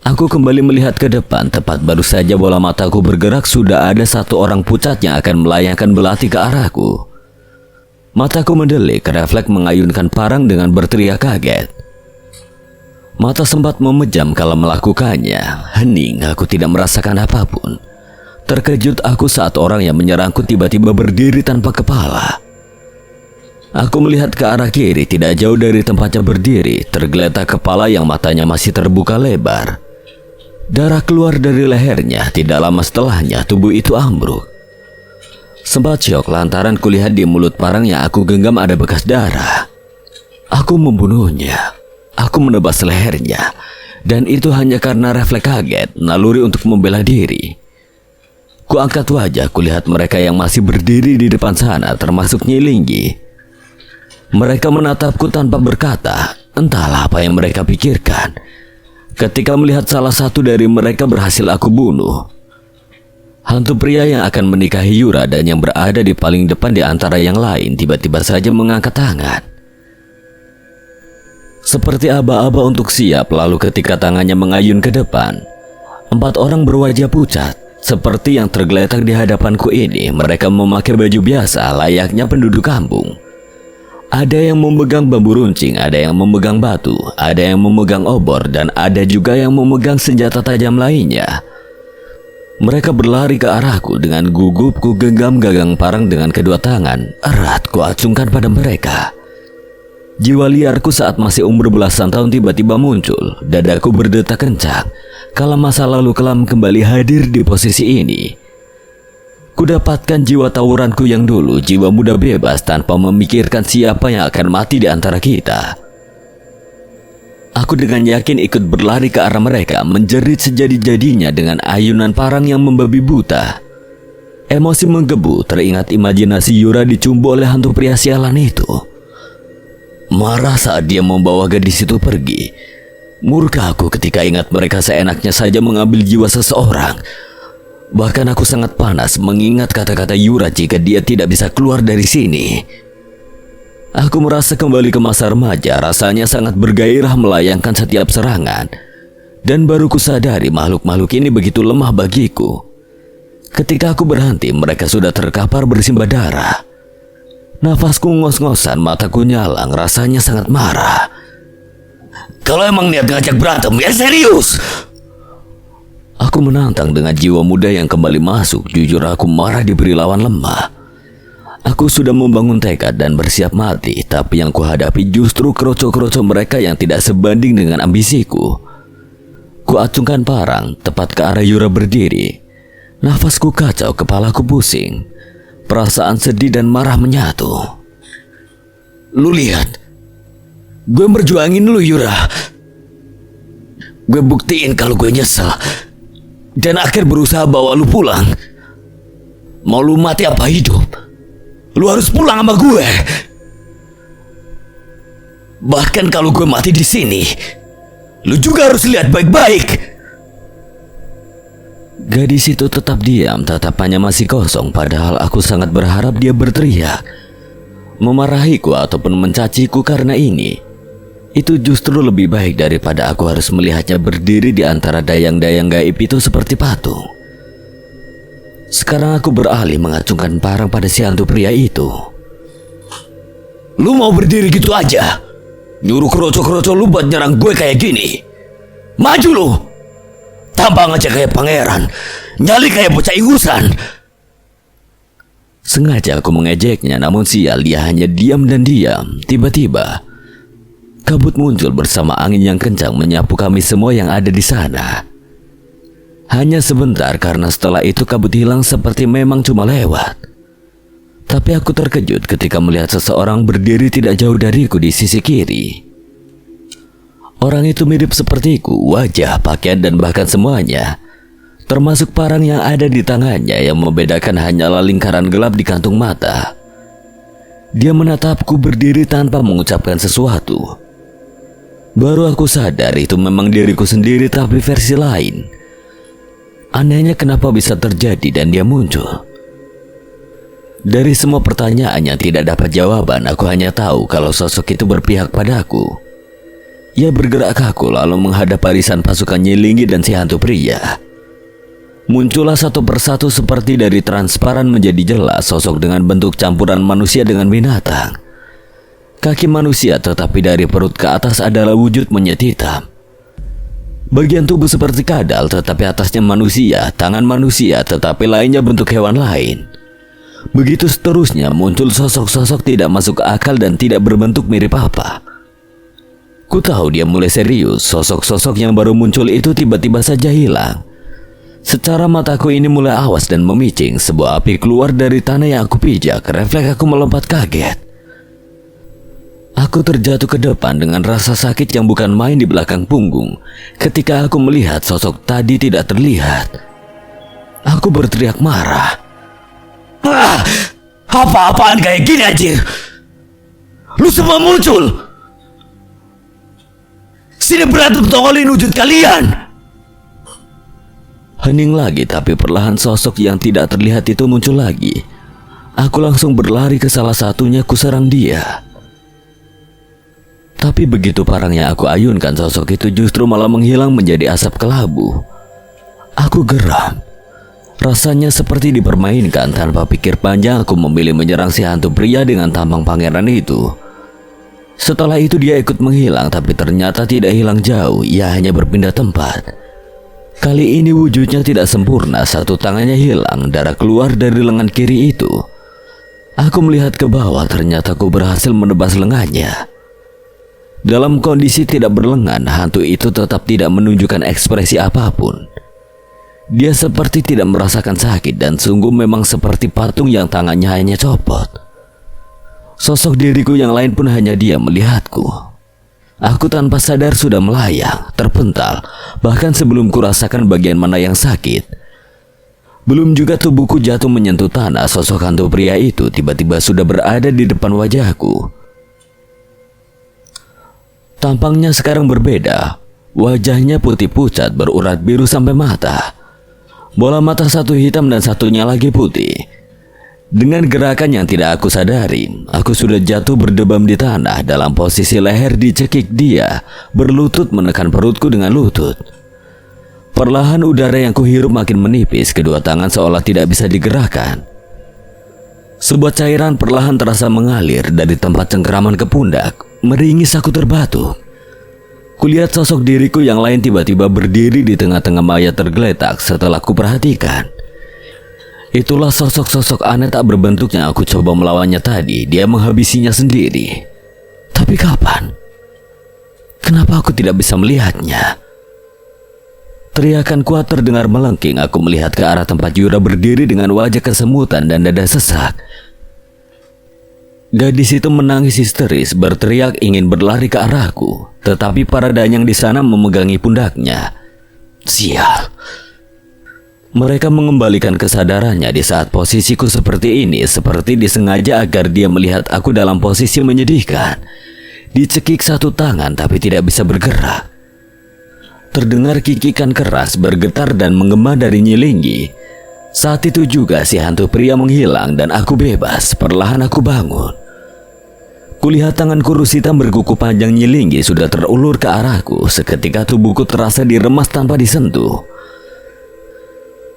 Aku kembali melihat ke depan. Tepat baru saja bola mataku bergerak, sudah ada satu orang pucat yang akan melayangkan belati ke arahku. Mataku mendelik, refleks mengayunkan parang dengan berteriak kaget. Mata sempat memejam kala melakukannya. Hening, aku tidak merasakan apapun. Terkejut aku saat orang yang menyerangku tiba-tiba berdiri tanpa kepala. Aku melihat ke arah kiri, tidak jauh dari tempatnya berdiri, tergeletak kepala yang matanya masih terbuka lebar. Darah keluar dari lehernya. Tidak lama setelahnya tubuh itu ambruk. Sempat syok lantaran kulihat di mulut parang yang aku genggam ada bekas darah. Aku membunuhnya. Aku menebas lehernya. Dan itu hanya karena refleks kaget, naluri untuk membela diri. Kuangkat wajah, kulihat mereka yang masih berdiri di depan sana, termasuk Nyi Linggi. Mereka menatapku tanpa berkata. Entahlah apa yang mereka pikirkan ketika melihat salah satu dari mereka berhasil aku bunuh. Hantu pria yang akan menikahi Yura dan yang berada di paling depan di antara yang lain tiba-tiba saja mengangkat tangan. Seperti aba-aba untuk siap, lalu ketika tangannya mengayun ke depan, 4 orang berwajah pucat seperti yang tergeletak di hadapanku ini. Mereka memakai baju biasa layaknya penduduk kampung. Ada yang memegang bambu runcing, ada yang memegang batu, ada yang memegang obor, dan ada juga yang memegang senjata tajam lainnya. Mereka berlari ke arahku. Dengan gugup ku genggam gagang parang dengan kedua tangan. Erat ku acungkan pada mereka. Jiwa liarku saat masih umur belasan tahun tiba-tiba muncul. Dadaku berdetak kencang kala masa lalu kelam kembali hadir di posisi ini. Kudapatkan jiwa tawuranku yang dulu, jiwa muda bebas tanpa memikirkan siapa yang akan mati di antara kita. Aku dengan yakin ikut berlari ke arah mereka, menjerit sejadi-jadinya dengan ayunan parang yang membabi buta. Emosi menggebu, teringat imajinasi Yura dicumbu oleh hantu pria sialan itu. Marah saat dia membawa gadis itu pergi. Murka aku ketika ingat mereka seenaknya saja mengambil jiwa seseorang. Bahkan aku sangat panas mengingat kata-kata Yura jika dia tidak bisa keluar dari sini. Aku merasa kembali ke masa remaja, rasanya sangat bergairah melayangkan setiap serangan. Dan baru kusadari makhluk-makhluk ini begitu lemah bagiku. Ketika aku berhenti, mereka sudah terkapar bersimbah darah. Nafasku ngos-ngosan, mataku nyalang, rasanya sangat marah. Kalau emang niat ngajak berantem, ya serius! Aku menantang dengan jiwa muda yang kembali masuk. Jujur aku marah diberi lawan lemah. Aku sudah membangun tekad dan bersiap mati, tapi yang kuhadapi justru kroco-kroco mereka yang tidak sebanding dengan ambisiku. Kuacungkan parang tepat ke arah Yura berdiri. Nafasku kacau, kepalaku pusing. Perasaan sedih dan marah menyatu. Lu lihat, gue berjuangin lu Yura. Gue buktiin kalau gue nyesel. Dan akhir berusaha bawa lu pulang. Mau lu mati apa hidup, lu harus pulang sama gue. Bahkan kalau gue mati di sini, lu juga harus lihat baik-baik. Gadis itu tetap diam, tatapannya masih kosong. Padahal aku sangat berharap dia berteriak, memarahiku ataupun mencaciku karena ini. Itu justru lebih baik daripada aku harus melihatnya berdiri di antara dayang-dayang gaib itu seperti patung. Sekarang aku beralih mengacungkan parang pada si hantu pria itu. Lu mau berdiri gitu aja? Nyuruh kroco-kroco lu buat nyerang gue kayak gini? Maju lu! Tampang aja kayak pangeran, nyali kayak bocah ingusan. Sengaja aku mengejeknya, namun sial, dia hanya diam dan diam. Tiba-tiba kabut muncul bersama angin yang kencang menyapu kami semua yang ada di sana. Hanya sebentar, karena setelah itu kabut hilang seperti memang cuma lewat. Tapi aku terkejut ketika melihat seseorang berdiri tidak jauh dariku di sisi kiri. Orang itu mirip sepertiku, wajah, pakaian, dan bahkan semuanya. Termasuk parang yang ada di tangannya, yang membedakan hanyalah lingkaran gelap di kantung mata. Dia menatapku berdiri tanpa mengucapkan sesuatu. Baru aku sadar itu memang diriku sendiri tapi versi lain. Anehnya kenapa bisa terjadi dan dia muncul. Dari semua pertanyaan yang tidak dapat jawaban, aku hanya tahu kalau sosok itu berpihak padaku. Ia bergerak kaku lalu menghadap barisan pasukan Nyi Linggi dan si hantu pria. Muncullah satu persatu seperti dari transparan menjadi jelas sosok dengan bentuk campuran manusia dengan binatang. Kaki manusia tetapi dari perut ke atas adalah wujud monyet hitam. Bagian tubuh seperti kadal tetapi atasnya manusia, tangan manusia tetapi lainnya bentuk hewan lain. Begitu seterusnya muncul sosok-sosok tidak masuk akal dan tidak berbentuk mirip apa. Ku tahu dia mulai serius, sosok-sosok yang baru muncul itu tiba-tiba saja hilang. Secara mataku ini mulai awas dan memicing, sebuah api keluar dari tanah yang aku pijak, refleks aku melompat kaget. Aku terjatuh ke depan dengan rasa sakit yang bukan main di belakang punggung ketika aku melihat sosok tadi tidak terlihat. Aku berteriak marah. "Ah, apa-apaan kayak gini anjir? Lu semua muncul! Sini berantem tongolin wujud kalian!" Hening lagi tapi perlahan sosok yang tidak terlihat itu muncul lagi. Aku langsung berlari ke salah satunya, kuserang dia. Tapi begitu parangnya aku ayunkan, sosok itu justru malah menghilang menjadi asap kelabu. Aku geram. Rasanya seperti dipermainkan. Tanpa pikir panjang aku memilih menyerang si hantu pria dengan tampang pangeran itu. Setelah itu dia ikut menghilang, tapi ternyata tidak hilang jauh. Ia hanya berpindah tempat. Kali ini wujudnya tidak sempurna. Satu tangannya hilang, darah keluar dari lengan kiri itu. Aku melihat ke bawah, ternyata aku berhasil menebas lengannya. Dalam kondisi tidak berlengan, hantu itu tetap tidak menunjukkan ekspresi apapun. Dia seperti tidak merasakan sakit dan sungguh memang seperti patung yang tangannya hanya copot. Sosok diriku yang lain pun hanya dia melihatku. Aku tanpa sadar sudah melayang, terpental, bahkan sebelum kurasakan bagian mana yang sakit. Belum juga tubuhku jatuh menyentuh tanah, sosok hantu pria itu tiba-tiba sudah berada di depan wajahku. Tampangnya sekarang berbeda. Wajahnya putih pucat berurat biru sampai mata. Bola mata satu hitam dan satunya lagi putih. Dengan gerakan yang tidak aku sadari, aku sudah jatuh berdebam di tanah dalam posisi leher dicekik dia, berlutut menekan perutku dengan lutut. Perlahan udara yang kuhirup makin menipis, kedua tangan seolah tidak bisa digerakkan. Sebuah cairan perlahan terasa mengalir dari tempat cengkeraman ke pundak. Meringis aku terbatuk. Kulihat sosok diriku yang lain tiba-tiba berdiri di tengah-tengah mayat tergeletak. Setelah kuperhatikan, itulah sosok-sosok aneh tak berbentuk yang aku coba melawannya tadi. Dia menghabisinya sendiri. Tapi kapan? Kenapa aku tidak bisa melihatnya? Teriakan kuat terdengar melengking. Aku melihat ke arah tempat Yura berdiri dengan wajah kesemutan dan dada sesak. Gadis itu menangis histeris, berteriak ingin berlari ke arahku, tetapi para danyang di sana memegangi pundaknya. Sial. Mereka mengembalikan kesadarannya di saat posisiku seperti ini, seperti disengaja agar dia melihat aku dalam posisi menyedihkan. Dicekik satu tangan tapi tidak bisa bergerak. Terdengar kikikan keras bergetar dan menggema dari Nyilinggi. Saat itu juga si hantu pria menghilang dan aku bebas. Perlahan aku bangun. Kulihat tangan kurus hitam berkuku panjang Nyilinggi sudah terulur ke arahku. Seketika tubuhku terasa diremas tanpa disentuh.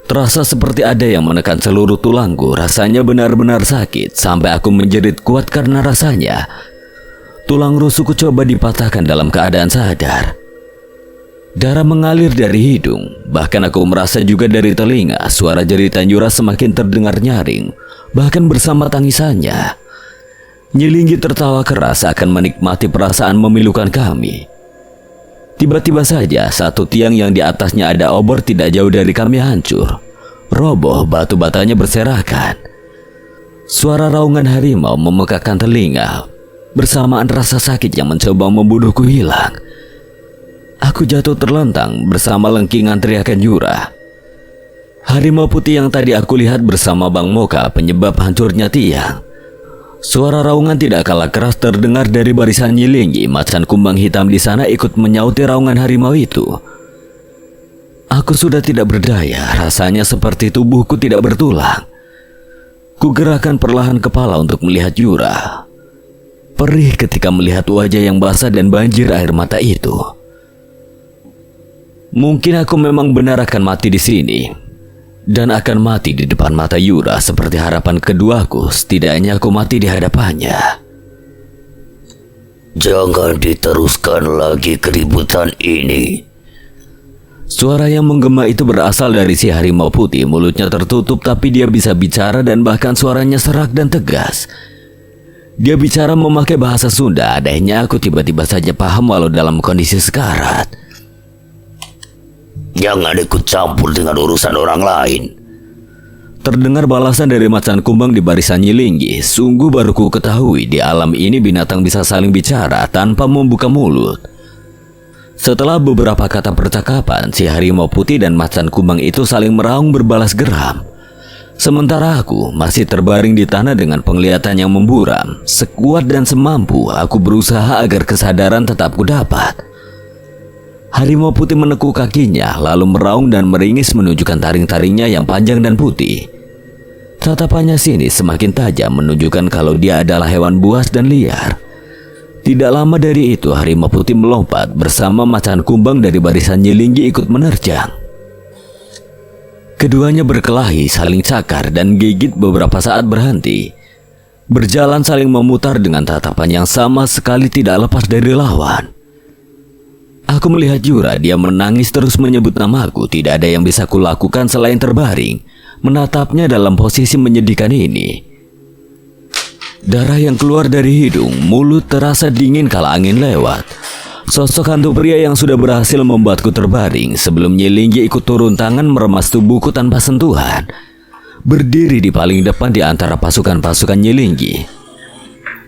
Terasa seperti ada yang menekan seluruh tulangku. Rasanya benar-benar sakit sampai aku menjerit kuat karena rasanya. Tulang rusukku coba dipatahkan dalam keadaan sadar. Darah mengalir dari hidung, bahkan aku merasa juga dari telinga. Suara jeritan Yura semakin terdengar nyaring, bahkan bersama tangisannya. Nyilinggi tertawa keras akan menikmati perasaan memilukan kami. Tiba-tiba saja satu tiang yang di atasnya ada obor tidak jauh dari kami hancur. Roboh, batu batanya berserakan. Suara raungan harimau memekakkan telinga, bersamaan rasa sakit yang mencoba membunuhku hilang. Aku jatuh terlentang bersama lengkingan teriakan Yura. Harimau putih yang tadi aku lihat bersama Bang Moka penyebab hancurnya tiang. Suara raungan tidak kalah keras terdengar dari barisan Nyilinggi. Macan kumbang hitam di sana ikut menyauti raungan harimau itu. Aku sudah tidak berdaya, rasanya seperti tubuhku tidak bertulang. Kugerakkan perlahan kepala untuk melihat Yura. Perih ketika melihat wajah yang basah dan banjir air mata itu. Mungkin aku memang benar akan mati di sini. dan akan mati di depan mata Yura seperti harapan keduaku. Setidaknya aku mati di hadapannya. Jangan diteruskan lagi keributan ini. Suara yang menggema itu berasal dari si harimau putih. Mulutnya tertutup tapi dia bisa bicara dan bahkan suaranya serak dan tegas. Dia bicara memakai bahasa Sunda. Anehnya aku tiba-tiba saja paham walau dalam kondisi sekarat. Jangan ikut campur dengan urusan orang lain. Terdengar balasan dari macan kumbang di barisan Nyilinggi. Sungguh baru ku ketahui di alam ini binatang bisa saling bicara tanpa membuka mulut. Setelah beberapa kata percakapan, si harimau putih dan macan kumbang itu saling meraung berbalas geram. Sementara aku masih terbaring di tanah dengan penglihatan yang memburam. Sekuat dan semampu aku berusaha agar kesadaran tetap kudapat. Harimau putih menekuk kakinya, lalu meraung dan meringis menunjukkan taring-taringnya yang panjang dan putih. Tatapannya sini semakin tajam menunjukkan kalau dia adalah hewan buas dan liar. Tidak lama dari itu harimau putih melompat bersama macan kumbang dari barisan Nyilinggi ikut menerjang. Keduanya berkelahi, saling cakar dan gigit beberapa saat berhenti. Berjalan saling memutar dengan tatapan yang sama sekali tidak lepas dari lawan. Aku melihat Yura, dia menangis terus menyebut namaku. Tidak ada yang bisa kulakukan selain terbaring, menatapnya dalam posisi menyedihkan ini. Darah yang keluar dari hidung, mulut terasa dingin kala angin lewat. Sosok hantu pria yang sudah berhasil membuatku terbaring sebelum Nyilinggi ikut turun tangan meremas tubuhku tanpa sentuhan. Berdiri di paling depan di antara pasukan-pasukan Nyilinggi.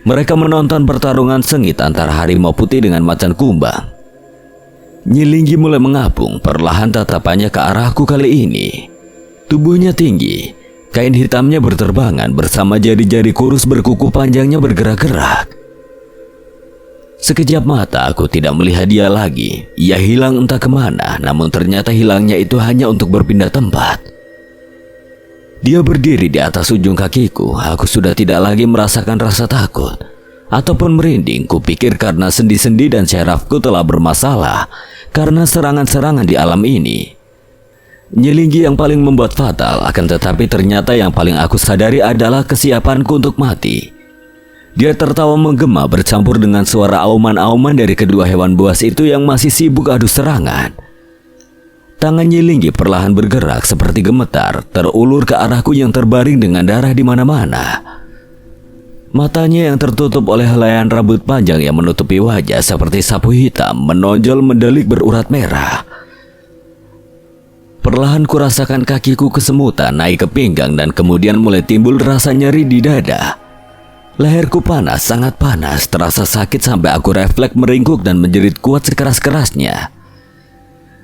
Mereka menonton pertarungan sengit antara harimau putih dengan macan kumbang. Nyilinggi mulai mengapung, perlahan tatapannya ke arahku kali ini. Tubuhnya tinggi, kain hitamnya berterbangan bersama jari-jari kurus berkuku panjangnya bergerak-gerak. Sekejap mata aku tidak melihat dia lagi. Ia hilang entah kemana, namun ternyata hilangnya itu hanya untuk berpindah tempat. Dia berdiri di atas ujung kakiku. Aku sudah tidak lagi merasakan rasa takut ataupun merinding. Kupikir karena sendi-sendi dan syarafku telah bermasalah karena serangan-serangan di alam ini. Nyilinggi yang paling membuat fatal, akan tetapi ternyata yang paling aku sadari adalah kesiapanku untuk mati. Dia tertawa menggema bercampur dengan suara auman-auman dari kedua hewan buas itu yang masih sibuk adu serangan. Tangan Nyilinggi perlahan bergerak seperti gemetar, terulur ke arahku yang terbaring dengan darah di mana-mana. Matanya yang tertutup oleh helaian rambut panjang yang menutupi wajah seperti sapu hitam menonjol mendelik berurat merah. Perlahan kurasakan kakiku kesemutan naik ke pinggang dan kemudian mulai timbul rasa nyeri di dada. Leherku panas, sangat panas, terasa sakit sampai aku refleks meringkuk dan menjerit kuat sekeras-kerasnya.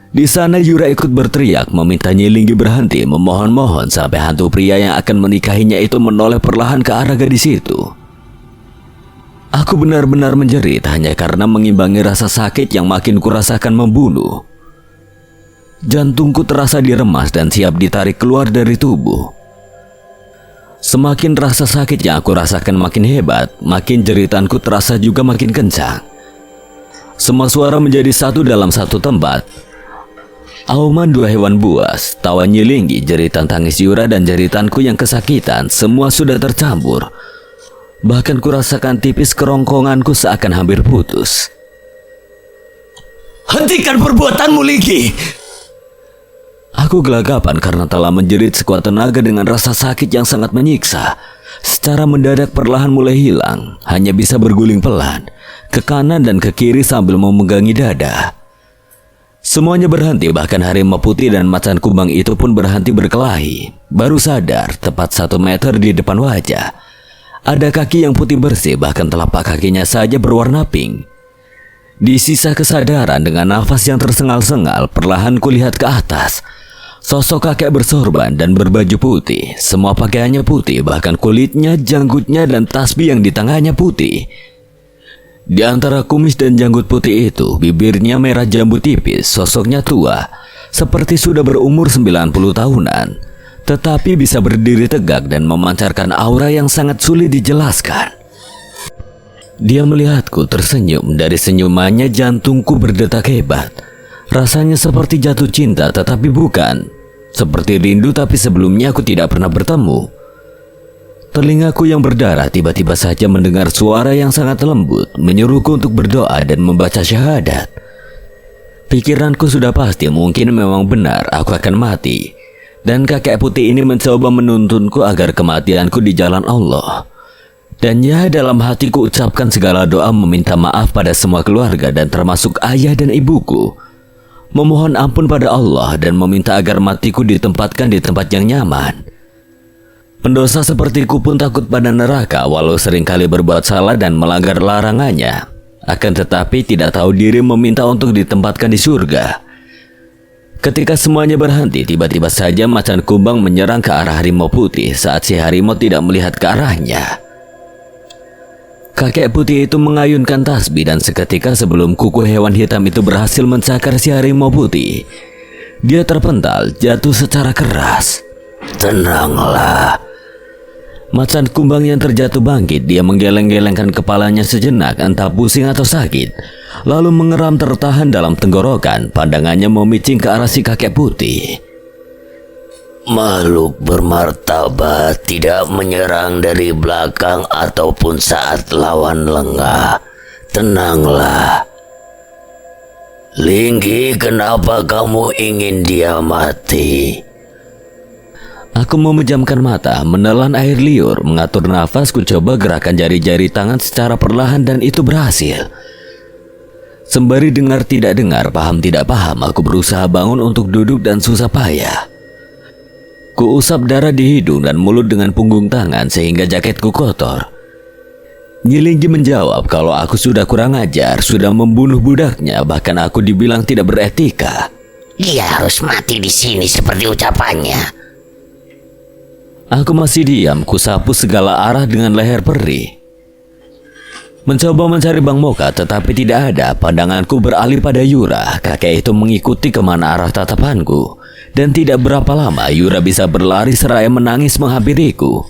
Di sana Yura ikut berteriak meminta Nyilinggi berhenti, memohon-mohon sampai hantu pria yang akan menikahinya itu menoleh perlahan ke arah gadis itu. Aku benar-benar menjerit hanya karena mengimbangi rasa sakit yang makin kurasakan membunuh. Jantungku terasa diremas dan siap ditarik keluar dari tubuh. Semakin rasa sakit yang aku rasakan makin hebat, makin jeritanku terasa juga makin kencang. Semua suara menjadi satu dalam satu tempat. Auman dua hewan buas, tawa Nyilinggi, jeritan tangis Yura dan jeritanku yang kesakitan, semua sudah tercampur. Bahkan kurasakan tipis kerongkonganku seakan hampir putus. Hentikan perbuatanmu, Linggi! Aku gelagapan karena telah menjerit sekuat tenaga dengan rasa sakit yang sangat menyiksa. Secara mendadak perlahan mulai hilang, hanya bisa berguling pelan ke kanan dan ke kiri sambil memegangi dada. Semuanya berhenti, bahkan harimau putih dan macan kumbang itu pun berhenti berkelahi. Baru sadar, tepat 1 meter di depan wajah, ada kaki yang putih bersih, bahkan telapak kakinya saja berwarna pink. Di sisa kesadaran dengan nafas yang tersengal-sengal, perlahan kulihat ke atas. Sosok kakek bersorban dan berbaju putih. Semua pakaiannya putih, bahkan kulitnya, janggutnya, dan tasbih yang di tangannya putih. Di antara kumis dan janggut putih itu, bibirnya merah jambu tipis. Sosoknya tua, seperti sudah berumur 90 tahunan, tetapi bisa berdiri tegak dan memancarkan aura yang sangat sulit dijelaskan. Dia melihatku tersenyum. Dari senyumannya jantungku berdetak hebat. Rasanya seperti jatuh cinta, tetapi bukan. Seperti rindu tapi sebelumnya aku tidak pernah bertemu. Telingaku yang berdarah tiba-tiba saja mendengar suara yang sangat lembut menyuruhku untuk berdoa dan membaca syahadat. Pikiranku sudah pasti mungkin memang benar aku akan mati. Dan kakek putih ini mencoba menuntunku agar kematianku di jalan Allah. Dan ya, dalam hatiku ucapkan segala doa meminta maaf pada semua keluarga dan termasuk ayah dan ibuku. Memohon ampun pada Allah dan meminta agar matiku ditempatkan di tempat yang nyaman. Pendosa sepertiku pun takut pada neraka walau seringkali berbuat salah dan melanggar larangannya. Akan tetapi tidak tahu diri meminta untuk ditempatkan di surga. Ketika semuanya berhenti, tiba-tiba saja macan kumbang menyerang ke arah harimau putih saat si harimau tidak melihat ke arahnya. Kakek putih itu mengayunkan tasbih dan seketika sebelum kuku hewan hitam itu berhasil mencakar si harimau putih, dia terpental jatuh secara keras. Tenanglah. Macan kumbang yang terjatuh bangkit. Dia menggeleng-gelengkan kepalanya sejenak, entah pusing atau sakit, lalu mengeram tertahan dalam tenggorokan. Pandangannya memicing ke arah si kakek putih. Makhluk bermartabat tidak menyerang dari belakang ataupun saat lawan lengah. Tenanglah. Linggi, kenapa kamu ingin dia mati? Aku memejamkan mata, menelan air liur, mengatur nafas, ku coba gerakan jari-jari tangan secara perlahan dan itu berhasil. Sembari dengar tidak dengar, paham tidak paham, aku berusaha bangun untuk duduk dan susah payah. Ku usap darah di hidung dan mulut dengan punggung tangan sehingga jaketku kotor. Nyilinggi menjawab kalau aku sudah kurang ajar, sudah membunuh budaknya, bahkan aku dibilang tidak beretika. Dia harus mati di sini seperti ucapannya. Aku masih diam, ku sapu segala arah dengan leher perih. Mencoba mencari Bang Moka tetapi tidak ada. Pandanganku beralih pada Yura. Kakek itu mengikuti kemana arah tatapanku. Dan tidak berapa lama Yura bisa berlari seraya menangis menghampiriku.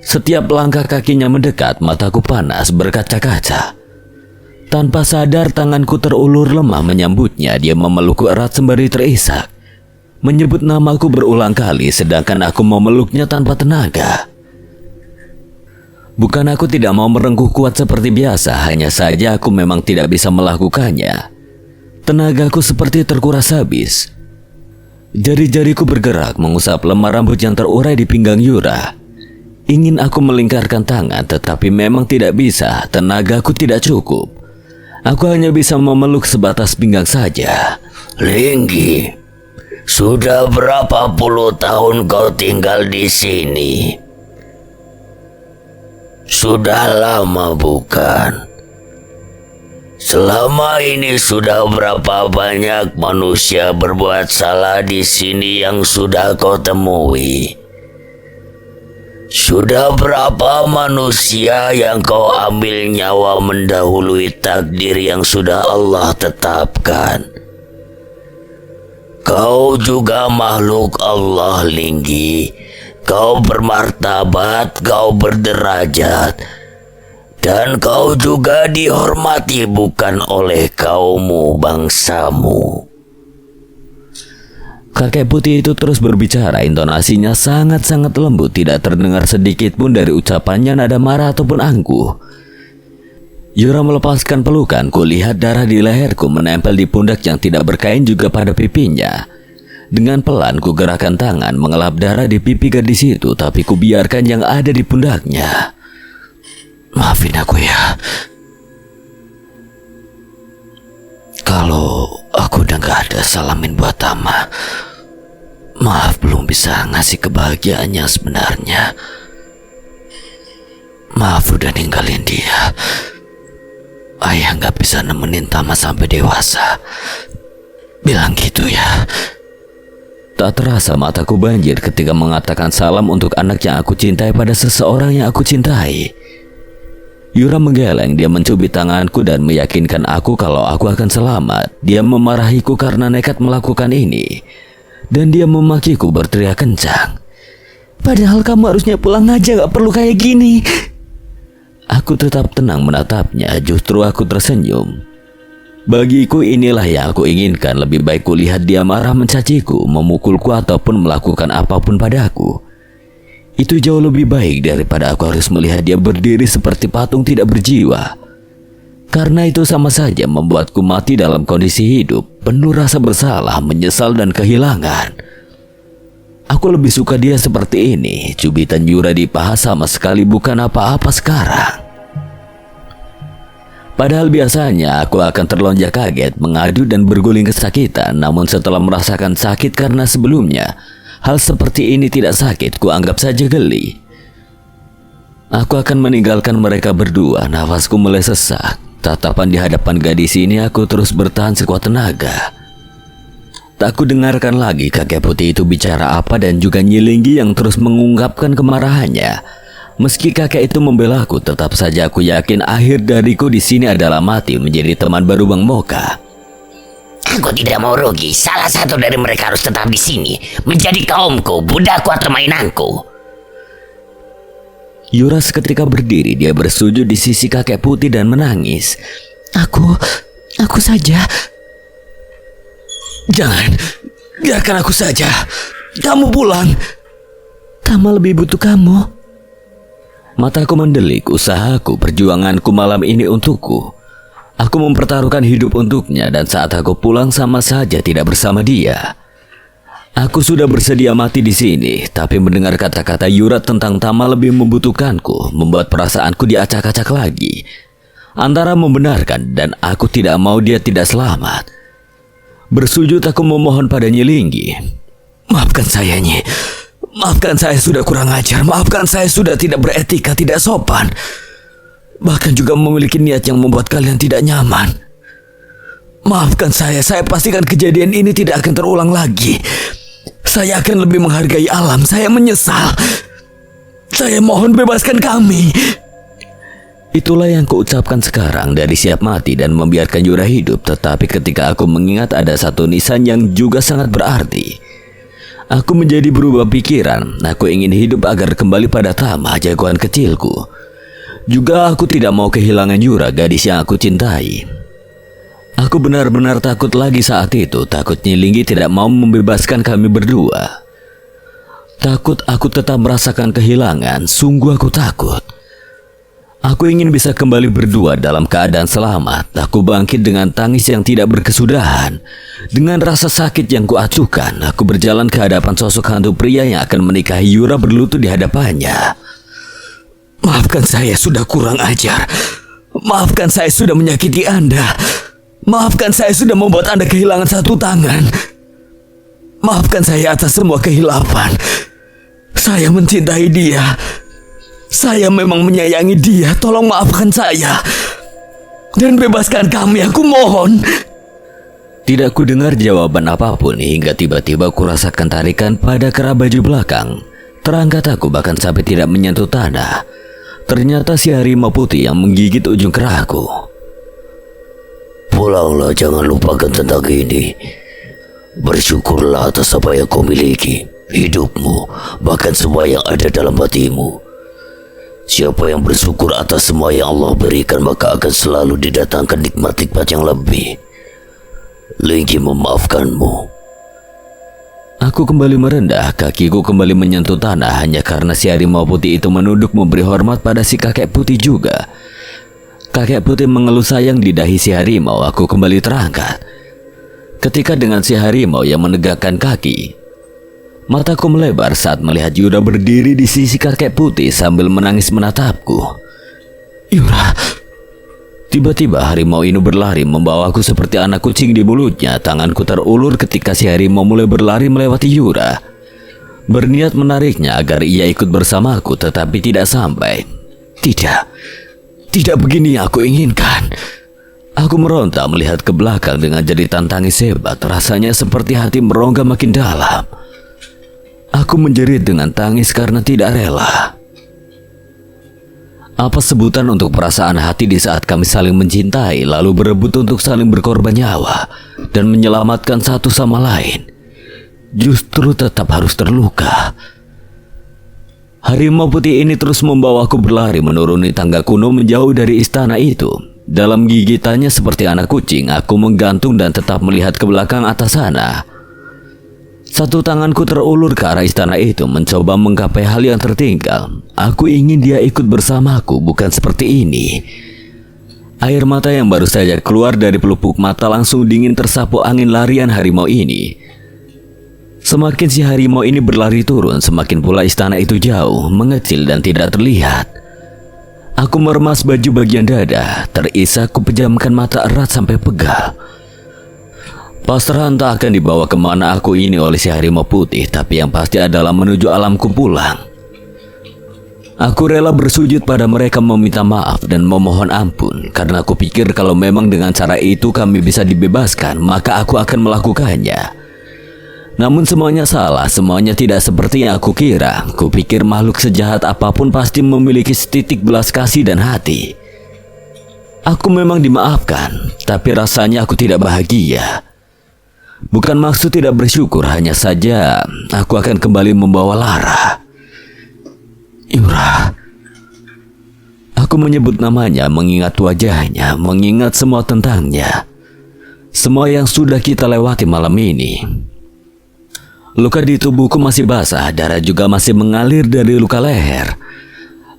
Setiap langkah kakinya mendekat, mataku panas berkaca-kaca. Tanpa sadar tanganku terulur lemah menyambutnya. Dia memelukku erat sembari terisak. Menyebut namaku berulang kali sedangkan aku memeluknya tanpa tenaga. Bukan aku tidak mau merengkuh kuat seperti biasa, hanya saja aku memang tidak bisa melakukannya. Tenagaku seperti terkuras habis. Jari-jariku bergerak mengusap lemah rambut yang terurai di pinggang Yura. Ingin aku melingkarkan tangan tetapi memang tidak bisa, tenagaku tidak cukup. Aku hanya bisa memeluk sebatas pinggang saja. Linggi, sudah berapa puluh tahun kau tinggal di sini? Sudah lama bukan? Selama ini sudah berapa banyak manusia berbuat salah di sini yang sudah kau temui? Sudah berapa manusia yang kau ambil nyawa mendahului takdir yang sudah Allah tetapkan? Kau juga makhluk Allah, Linggi. Kau bermartabat, kau berderajat, dan kau juga dihormati bukan oleh kaummu, bangsamu. Kakek putih itu terus berbicara, intonasinya sangat-sangat lembut, tidak terdengar sedikit pun dari ucapannya nada marah ataupun angkuh. Yura melepaskan pelukan, ku lihat darah di leherku menempel di pundak yang tidak berkain juga pada pipinya. Dengan pelan ku gerakan tangan mengelap darah di pipi gadis itu, tapi ku biarkan yang ada di pundaknya. Maafin aku ya. Kalau aku udah gak ada salamin buat Tama. Maaf belum bisa ngasih kebahagiaannya sebenarnya. Maaf udah ninggalin dia. Ayah gak bisa nemenin Tama sampai dewasa. Bilang gitu ya. Tak terasa mataku banjir ketika mengatakan salam untuk anak yang aku cintai pada seseorang yang aku cintai. Yura menggeleng, dia mencubit tanganku dan meyakinkan aku kalau aku akan selamat. Dia memarahiku karena nekat melakukan ini. Dan dia memakiku berteriak kencang. Padahal kamu harusnya pulang aja, gak perlu kayak gini. Aku tetap tenang menatapnya, justru aku tersenyum. Bagiku inilah yang aku inginkan. Lebih baik kulihat dia marah mencaciku, memukulku ataupun melakukan apapun padaku. Itu jauh lebih baik daripada aku harus melihat dia berdiri seperti patung tidak berjiwa. Karena itu sama saja membuatku mati dalam kondisi hidup, penuh rasa bersalah, menyesal dan kehilangan. Aku lebih suka dia seperti ini. Cubitan Yura di paha sama sekali bukan apa-apa sekarang. Padahal biasanya aku akan terlonjak kaget, mengadu dan berguling kesakitan. Namun setelah merasakan sakit karena sebelumnya hal seperti ini tidak sakit, ku anggap saja geli. Aku akan meninggalkan mereka berdua. Nafasku mulai sesak. Tatapan di hadapan gadis ini, aku terus bertahan sekuat tenaga. Tak ku dengarkan lagi kakek putih itu bicara apa dan juga Nyilinggi yang terus mengungkapkan kemarahannya. Meski kakek itu membela aku, tetap saja aku yakin akhir dariku di sini adalah mati menjadi teman baru Bang Moka. Aku tidak mau rugi. Salah satu dari mereka harus tetap di sini, menjadi kaumku, budakku atau mainanku. Yura seketika berdiri. Dia bersujud di sisi kakek putih dan menangis. Aku saja. Jangan, biarkan aku saja. Kamu pulang. Tama lebih butuh kamu. Mataku mendelik. Usahaku, perjuanganku malam ini untukku. Aku mempertaruhkan hidup untuknya, dan saat aku pulang sama saja tidak bersama dia. Aku sudah bersedia mati di sini, tapi mendengar kata-kata Yura tentang Tama lebih membutuhkanku membuat perasaanku diacak-acak lagi. Antara membenarkan dan aku tidak mau dia tidak selamat. Bersujud aku memohon pada Nyilinggi. Maafkan saya, Nyi. Maafkan saya sudah kurang ajar. Maafkan saya sudah tidak beretika, tidak sopan. Bahkan juga memiliki niat yang membuat kalian tidak nyaman. Maafkan saya pastikan kejadian ini tidak akan terulang lagi. Saya akan lebih menghargai alam. Saya menyesal. Saya mohon bebaskan kami. Itulah yang kuucapkan sekarang dari siap mati dan membiarkan Yura hidup. Tetapi ketika aku mengingat ada satu nisan yang juga sangat berarti, aku menjadi berubah pikiran. Aku ingin hidup agar kembali pada Tama, jagoan kecilku. Juga aku tidak mau kehilangan Yura, gadis yang aku cintai. Aku benar-benar takut lagi saat itu. Takut Nyilinggi tidak mau membebaskan kami berdua. Takut aku tetap merasakan kehilangan. Sungguh aku takut. Aku ingin bisa kembali berdua dalam keadaan selamat. Aku bangkit dengan tangis yang tidak berkesudahan. Dengan rasa sakit yang kuacukan, aku berjalan ke hadapan sosok hantu pria yang akan menikahi Yura berlutut di hadapannya. Maafkan saya sudah kurang ajar. Maafkan saya sudah menyakiti Anda. Maafkan saya sudah membuat Anda kehilangan satu tangan. Maafkan saya atas semua kehilapan. Saya mencintai dia. Saya memang menyayangi dia. Tolong maafkan saya. Dan bebaskan kami, aku mohon. Tidak ku dengar jawaban apapun hingga tiba-tiba ku rasakan tarikan pada kerah baju belakang. Terangkat aku bahkan sampai tidak menyentuh tanah. Ternyata si harimau putih yang menggigit ujung kerahku. Pulanglah, jangan lupakan tentang ini. Bersyukurlah atas apa yang kau miliki, hidupmu, bahkan semua yang ada dalam hatimu. Siapa yang bersyukur atas semua yang Allah berikan, maka akan selalu didatangkan nikmat-nikmat yang lebih. Linggi memaafkanmu. Aku kembali merendah, kakiku kembali menyentuh tanah hanya karena si harimau putih itu menunduk memberi hormat pada si kakek putih juga. Kakek putih mengeluh sayang di dahi si harimau. Aku kembali terangkat. Ketika dengan si harimau yang menegakkan kaki, mataku melebar saat melihat Yura berdiri di sisi kakek putih sambil menangis menatapku. Yura. Tiba-tiba harimau ini berlari membawaku seperti anak kucing di mulutnya. Tanganku terulur ketika si harimau mulai berlari melewati Yura, berniat menariknya agar ia ikut bersamaku, tetapi tidak sampai. Tidak begini yang aku inginkan. Aku meronta melihat ke belakang dengan jeritan tangis hebat. Rasanya seperti hati merongga makin dalam. Aku menjerit dengan tangis karena tidak rela. Apa sebutan untuk perasaan hati di saat kami saling mencintai, lalu berebut untuk saling berkorban nyawa dan menyelamatkan satu sama lain, justru tetap harus terluka. Harimau putih ini terus membawaku berlari menuruni tangga kuno menjauh dari istana itu. Dalam gigitannya seperti anak kucing, aku menggantung dan tetap melihat ke belakang atas sana. Satu tanganku terulur ke arah istana itu, mencoba menggapai hal yang tertinggal. Aku ingin dia ikut bersamaku, bukan seperti ini. Air mata yang baru saja keluar dari pelupuk mata langsung dingin tersapu angin larian harimau ini. Semakin si harimau ini berlari turun, semakin pula istana itu jauh, mengecil dan tidak terlihat. Aku meremas baju bagian dada, terisak ku pejamkan mata erat sampai pegal. Pasrah entah akan dibawa kemana aku ini oleh si harimau putih, tapi yang pasti adalah menuju alamku pulang. Aku rela bersujud pada mereka meminta maaf dan memohon ampun, karena aku pikir kalau memang dengan cara itu kami bisa dibebaskan, maka aku akan melakukannya. Namun semuanya salah, semuanya tidak seperti yang aku kira. Kupikir makhluk sejahat apapun pasti memiliki setitik belas kasih dan hati. Aku memang dimaafkan, tapi rasanya aku tidak bahagia. Bukan maksud tidak bersyukur, hanya saja aku akan kembali membawa Lara. Yura. Aku menyebut namanya, mengingat wajahnya, mengingat semua tentangnya. Semua yang sudah kita lewati malam ini. Luka di tubuhku masih basah, darah juga masih mengalir dari luka leher.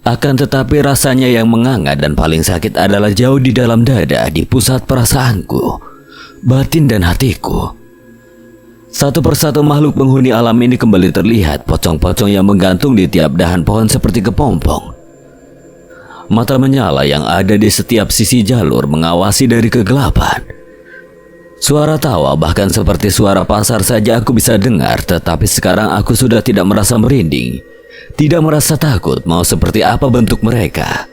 Akan tetapi rasanya yang menganga dan paling sakit adalah jauh di dalam dada, di pusat perasaanku, batin dan hatiku. Satu persatu makhluk penghuni alam ini kembali terlihat, pocong-pocong yang menggantung di tiap dahan pohon seperti kepompong. Mata menyala yang ada di setiap sisi jalur mengawasi dari kegelapan. Suara tawa bahkan seperti suara pasar saja aku bisa dengar, tetapi sekarang aku sudah tidak merasa merinding, tidak merasa takut mau seperti apa bentuk mereka.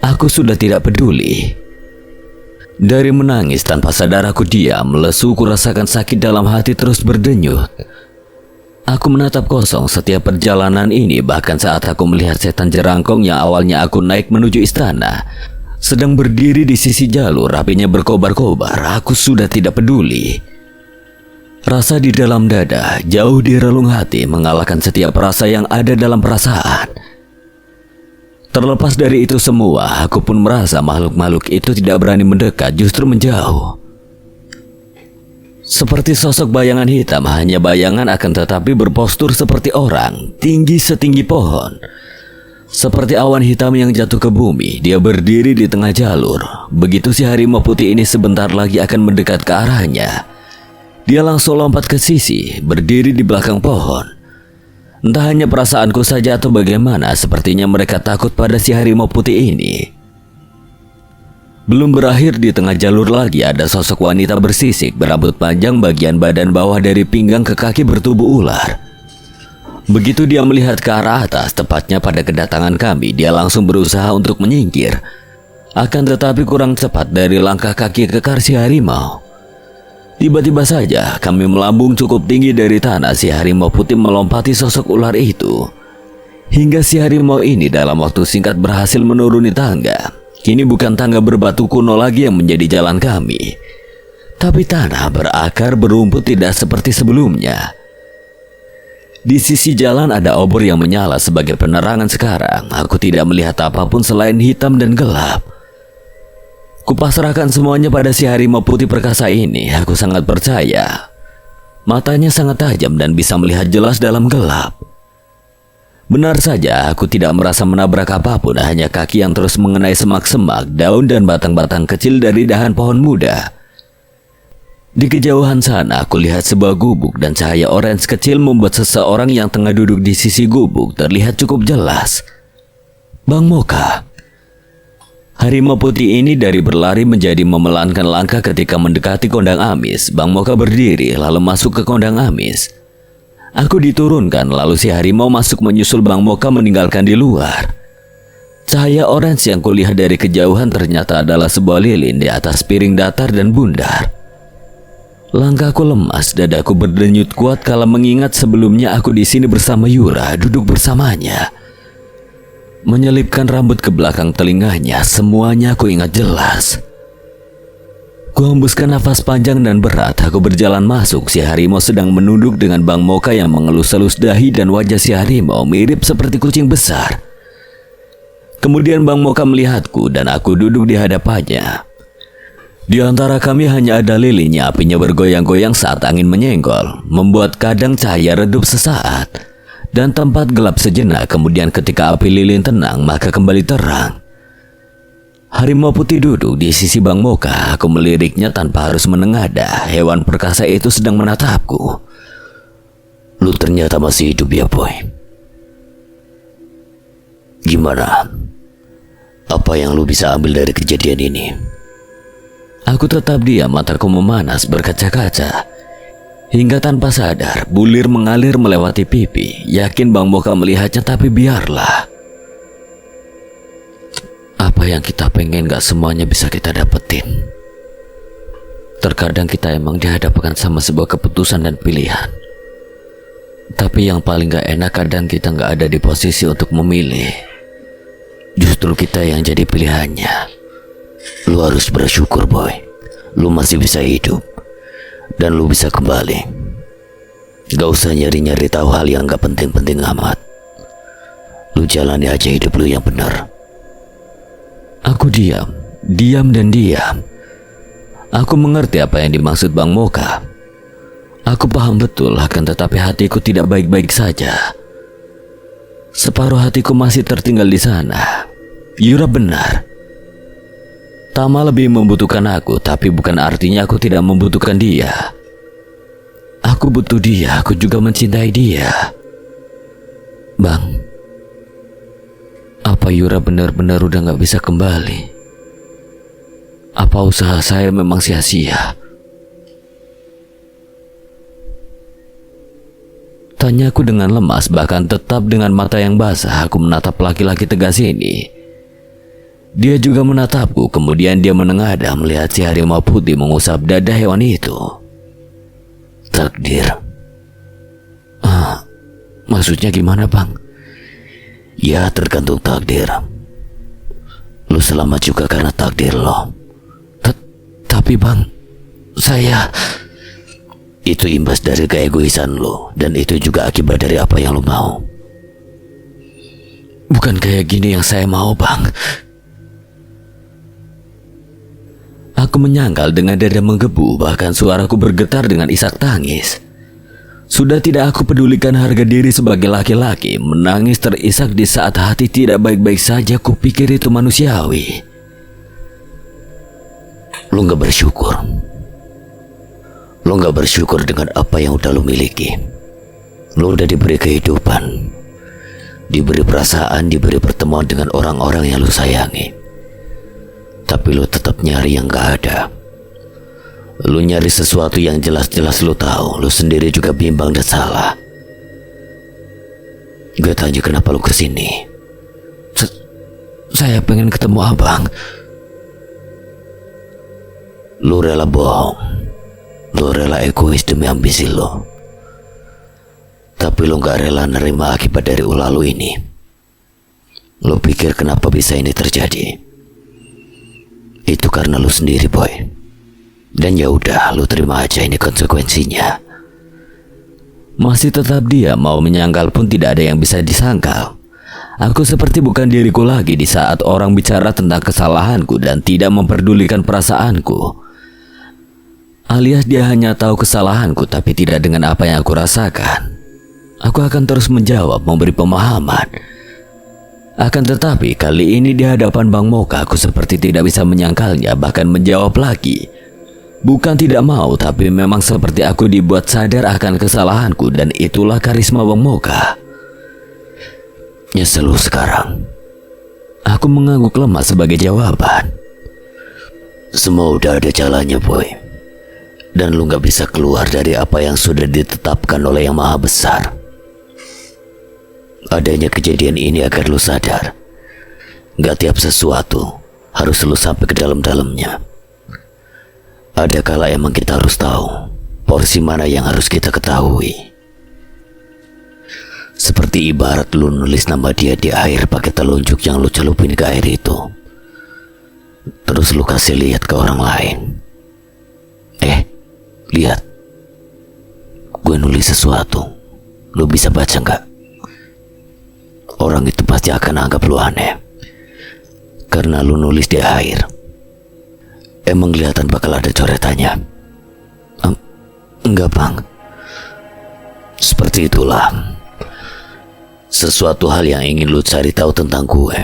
Aku sudah tidak peduli. Dari menangis tanpa sadar aku diam, lesu ku rasakan sakit dalam hati terus berdenyut. Aku menatap kosong setiap perjalanan ini, bahkan saat aku melihat setan jerangkong yang awalnya aku naik menuju istana sedang berdiri di sisi jalur, apinya berkobar-kobar, aku sudah tidak peduli. Rasa di dalam dada, jauh di relung hati, mengalahkan setiap rasa yang ada dalam perasaan. Terlepas dari itu semua, aku pun merasa makhluk-makhluk itu tidak berani mendekat, justru menjauh. Seperti sosok bayangan hitam, hanya bayangan akan tetapi berpostur seperti orang, tinggi setinggi pohon. Seperti awan hitam yang jatuh ke bumi, dia berdiri di tengah jalur. Begitu si harimau putih ini sebentar lagi akan mendekat ke arahnya, dia langsung lompat ke sisi, berdiri di belakang pohon. Entah hanya perasaanku saja atau bagaimana, sepertinya mereka takut pada si harimau putih ini. Belum berakhir, di tengah jalur lagi ada sosok wanita bersisik, berambut panjang, bagian badan bawah dari pinggang ke kaki bertubuh ular. Begitu dia melihat ke arah atas, tepatnya pada kedatangan kami, dia langsung berusaha untuk menyingkir. Akan tetapi kurang cepat dari langkah kaki kekar si harimau. Tiba-tiba saja kami melambung cukup tinggi dari tanah, si harimau putih melompati sosok ular itu. Hingga si harimau ini dalam waktu singkat berhasil menuruni tangga. Kini bukan tangga berbatu kuno lagi yang menjadi jalan kami, tapi tanah berakar berumput tidak seperti sebelumnya. Di sisi jalan ada obor yang menyala sebagai penerangan sekarang. Aku tidak melihat apapun selain hitam dan gelap. Kupasrahkan semuanya pada si harimau putih perkasa ini. Aku sangat percaya. Matanya sangat tajam dan bisa melihat jelas dalam gelap. Benar saja, aku tidak merasa menabrak apapun, hanya kaki yang terus mengenai semak-semak, daun dan batang-batang kecil dari dahan pohon muda. Di kejauhan sana, aku lihat sebuah gubuk dan cahaya orange kecil membuat seseorang yang tengah duduk di sisi gubuk terlihat cukup jelas. Bang Moka. Harimau putih ini dari berlari menjadi memelankan langkah ketika mendekati kondang amis. Bang Moka berdiri lalu masuk ke kondang amis. Aku diturunkan lalu si harimau masuk menyusul Bang Moka meninggalkan di luar. Cahaya orange yang kulihat dari kejauhan ternyata adalah sebuah lilin di atas piring datar dan bundar. Langkahku lemas, dadaku berdenyut kuat kala mengingat sebelumnya aku di sini bersama Yura, duduk bersamanya. Menyelipkan rambut ke belakang telinganya, semuanya aku ingat jelas. Kuhembuskan nafas panjang dan berat, aku berjalan masuk. Si harimau sedang menunduk dengan Bang Moka yang mengelus-elus dahi dan wajah si harimau mirip seperti kucing besar. Kemudian Bang Moka melihatku dan aku duduk di hadapannya. Di antara kami hanya ada lilinnya, apinya bergoyang-goyang saat angin menyenggol, membuat kadang cahaya redup sesaat dan tempat gelap sejenak. Kemudian ketika api lilin tenang, maka kembali terang. Harimau putih duduk di sisi Bang Moka. Aku meliriknya tanpa harus menengadah. Hewan perkasa itu sedang menatapku. Lu ternyata masih hidup ya, boy. Gimana? Apa yang lu bisa ambil dari kejadian ini? Aku tetap diam, mataku memanas berkaca-kaca. Hingga tanpa sadar, bulir mengalir melewati pipi. Yakin Bang Moka melihatnya, tapi biarlah. Apa yang kita pengen gak semuanya bisa kita dapetin. Terkadang kita emang dihadapkan sama sebuah keputusan dan pilihan. Tapi yang paling gak enak kadang kita gak ada di posisi untuk memilih. Justru kita yang jadi pilihannya. Lu harus bersyukur, boy. Lu masih bisa hidup. Dan lu bisa kembali. Gak usah nyari-nyari tahu hal yang gak penting-penting amat. Lu jalani aja hidup lu yang benar. Aku diam dan diam. Aku mengerti apa yang dimaksud Bang Moka. Aku paham betul, akan tetapi hatiku tidak baik-baik saja. Separuh hatiku masih tertinggal di sana. Yura benar. Tama lebih membutuhkan aku, tapi bukan artinya aku tidak membutuhkan dia. Aku butuh dia, aku juga mencintai dia. Bang, apa Yura benar-benar udah gak bisa kembali? Apa usaha saya memang sia-sia? Tanyaku dengan lemas, bahkan tetap dengan mata yang basah. Aku menatap laki-laki tegas ini. Dia juga menatapku, kemudian dia menengadah melihat si harimau putih mengusap dada hewan itu. Takdir. Maksudnya gimana, Bang? Ya, tergantung takdir. Lu selamat juga karena takdir lo. Tapi Bang, saya... Itu imbas dari keegoisan lo, dan itu juga akibat dari apa yang lo mau. Bukan kayak gini yang saya mau, Bang. Aku menyangkal dengan dada menggebu, bahkan suaraku bergetar dengan isak tangis. Sudah tidak aku pedulikan harga diri sebagai laki-laki. Menangis terisak di saat hati tidak baik-baik saja, kupikir itu manusiawi. Lo gak bersyukur. Lo gak bersyukur dengan apa yang udah lo miliki. Lo udah diberi kehidupan, diberi perasaan, diberi pertemuan dengan orang-orang yang lo sayangi. Tapi lo tetap nyari yang gak ada. Lo nyari sesuatu yang jelas-jelas lo tahu lo sendiri juga bimbang dan salah. Gue tanya kenapa lo kesini. Saya pengen ketemu Abang. Lo rela bohong. Lo rela egois demi ambisi lo. Tapi lo gak rela nerima akibat dari ulah lo ini. Lo pikir kenapa bisa ini terjadi? Itu karena lo sendiri, boy. Dan ya udah, lo terima aja ini konsekuensinya. Masih tetap dia mau menyangkal pun tidak ada yang bisa disangkal. Aku seperti bukan diriku lagi di saat orang bicara tentang kesalahanku dan tidak memperdulikan perasaanku. Alias dia hanya tahu kesalahanku tapi tidak dengan apa yang aku rasakan. Aku akan terus menjawab, memberi pemahaman. Akan tetapi kali ini di hadapan Bang Moka aku seperti tidak bisa menyangkalnya, bahkan menjawab lagi. Bukan tidak mau, tapi memang seperti aku dibuat sadar akan kesalahanku, dan itulah karisma Bang Moka. Nyesel lu sekarang. Aku mengangguk lemah sebagai jawaban. Semua udah ada jalannya, boy. Dan lu gak bisa keluar dari apa yang sudah ditetapkan oleh Yang Maha Besar. Adanya kejadian ini agar lu sadar, gak tiap sesuatu harus lu sampai ke dalam-dalamnya. Ada kala emang kita harus tahu porsi mana yang harus kita ketahui. Seperti ibarat lu nulis nama dia di air pakai telunjuk yang lu celupin ke air itu, terus lu kasih lihat ke orang lain. Lihat, gue nulis sesuatu. Lu bisa baca gak? Orang itu pasti akan anggap lu aneh. karena lu nulis di air. Emang kelihatan bakal ada coretannya? Enggak bang. Seperti itulah. Sesuatu hal yang ingin lu cari tahu tentang gue.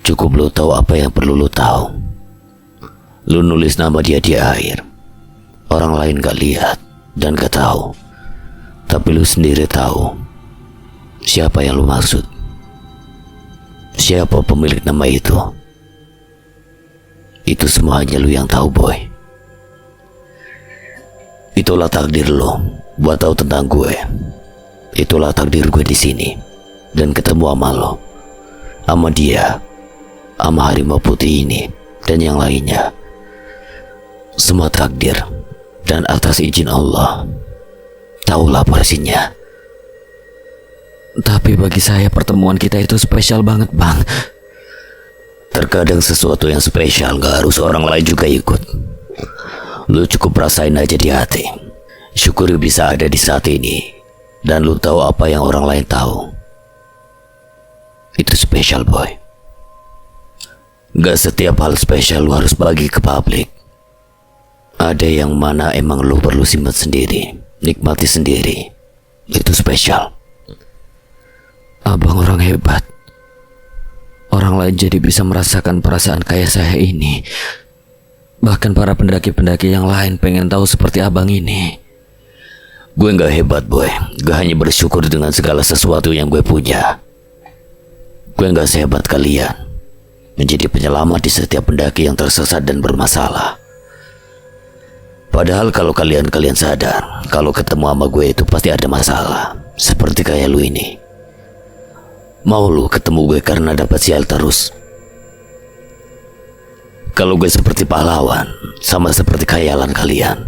Cukup lu tahu apa yang perlu lu tahu. Lu nulis nama dia di air. Orang lain gak lihat dan gak tahu. Tapi lu sendiri tahu siapa yang lu maksud. Siapa pemilik nama itu. Itu semua hanya lu yang tahu, boy. Itulah takdir lo buat tahu tentang gue. Itulah takdir gue di sini dan ketemu sama lo, sama dia, sama harimau putih ini dan yang lainnya. Semua takdir dan atas izin Allah. Taulah porsinya. Tapi bagi saya pertemuan kita itu spesial banget bang. Terkadang sesuatu yang spesial gak harus orang lain juga ikut. Lu cukup rasain aja di hati. Syukuri bisa ada di saat ini. Dan lu tahu apa yang orang lain tahu. Itu spesial, boy. Gak setiap hal spesial lu harus bagi ke publik. Ada yang mana emang lu perlu simpan sendiri, nikmati sendiri. Itu spesial. Abang orang hebat. Orang lain jadi bisa merasakan perasaan kayak saya ini. Bahkan para pendaki-pendaki yang lain pengen tahu seperti abang ini. Gue gak hebat, boy. Gue hanya bersyukur dengan segala sesuatu yang gue punya. Gue gak sehebat kalian menjadi penyelamat di setiap pendaki yang tersesat dan bermasalah. Padahal kalau kalian sadar, kalau ketemu sama gue itu pasti ada masalah. Seperti kayak lu ini. Mau lu ketemu gue karena dapat sial terus? Kalau gue seperti pahlawan, sama seperti khayalan kalian.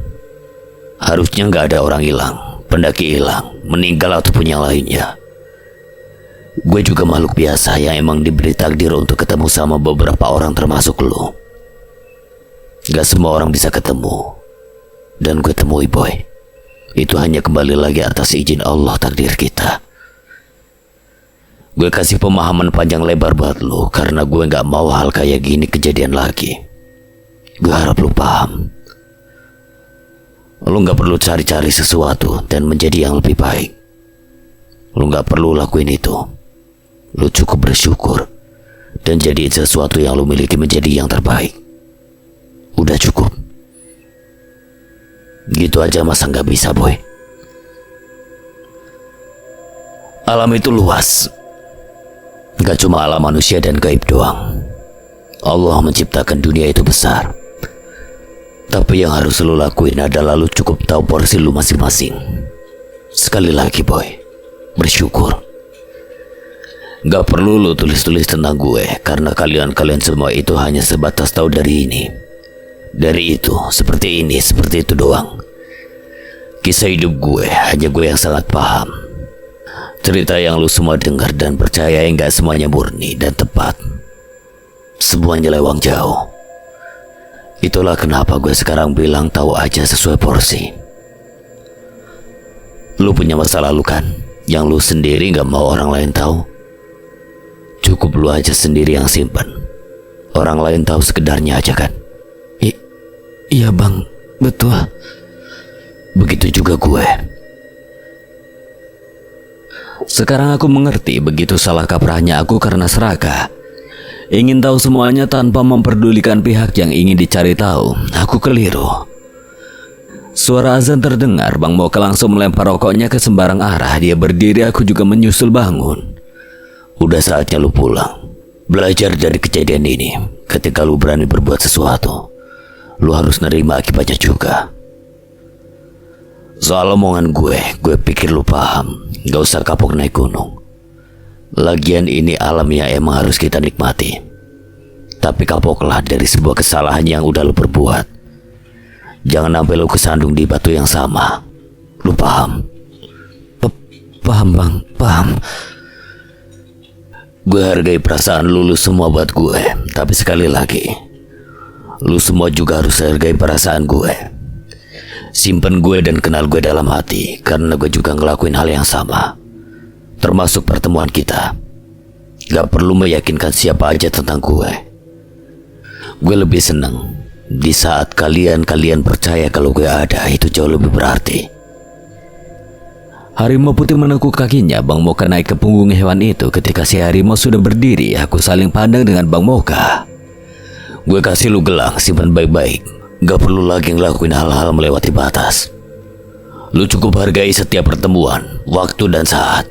Harusnya gak ada orang hilang, pendaki hilang, meninggal ataupun yang lainnya. Gue juga makhluk biasa yang emang diberi takdir untuk ketemu sama beberapa orang termasuk lu. Gak semua orang bisa ketemu. Dan gue temui, boy. Itu hanya kembali lagi atas izin Allah takdir kita. Gue kasih pemahaman panjang lebar buat lu karena gue gak mau hal kayak gini kejadian lagi. Gue harap lu paham. Lu gak perlu cari-cari sesuatu dan menjadi yang lebih baik. Lu gak perlu lakuin itu. Lu cukup bersyukur dan jadiin sesuatu yang lu miliki menjadi yang terbaik. Udah cukup. Gitu aja masa gak bisa, boy? Alam itu luas. Gak cuma alam manusia dan gaib doang. Allah menciptakan dunia itu besar. Tapi yang harus lu lakuin adalah lu cukup tahu porsi lu masing-masing. Sekali lagi, boy, bersyukur. Gak perlu lu tulis-tulis tentang gue karena kalian semua itu hanya sebatas tahu dari ini, dari itu, seperti ini, seperti itu doang. Kisah hidup gue hanya gue yang sangat paham. Cerita yang lu semua dengar dan percaya enggak semuanya murni dan tepat. Semuanya lewang jauh. Itulah kenapa gue sekarang bilang tahu aja sesuai porsi. Lu punya masa lalu kan, yang lu sendiri gak mau orang lain tahu. Cukup lu aja sendiri yang simpan. Orang lain tahu sekedarnya aja kan. Iya bang, betul. Begitu juga gue. Sekarang aku mengerti begitu salah kaprahnya aku karena serakah. Ingin tahu semuanya tanpa memperdulikan pihak yang ingin dicari tahu. Aku keliru. Suara azan terdengar. Bang Moka langsung melempar rokoknya ke sembarang arah. Dia berdiri, aku juga menyusul bangun. Udah saatnya lu pulang. Belajar dari kejadian ini. Ketika lu berani berbuat sesuatu, lu harus nerima akibatnya juga. Soal omongan gue pikir lu paham. Gak usah kapok naik gunung. Lagian ini alam yang emang harus kita nikmati. Tapi kapoklah dari sebuah kesalahan yang udah lu perbuat. Jangan sampai lu kesandung di batu yang sama. Lu paham? Paham bang, paham. Gue hargai perasaan lu semua buat gue. Tapi sekali lagi, lu semua juga harus hargai perasaan gue. Simpen gue dan kenal gue dalam hati, karena gue juga ngelakuin hal yang sama. Termasuk pertemuan kita. Gak perlu meyakinkan siapa aja tentang gue. Gue lebih seneng di saat kalian percaya kalau gue ada. Itu jauh lebih berarti. Harimau putih menekuk kakinya. Bang Moka naik ke punggung hewan itu. Ketika si harimau sudah berdiri, aku saling pandang dengan Bang Moka. Gue kasih lu gelang, simpan baik-baik. Gak perlu lagi ngelakuin hal-hal melewati batas. Lu cukup hargai setiap pertemuan, waktu dan saat.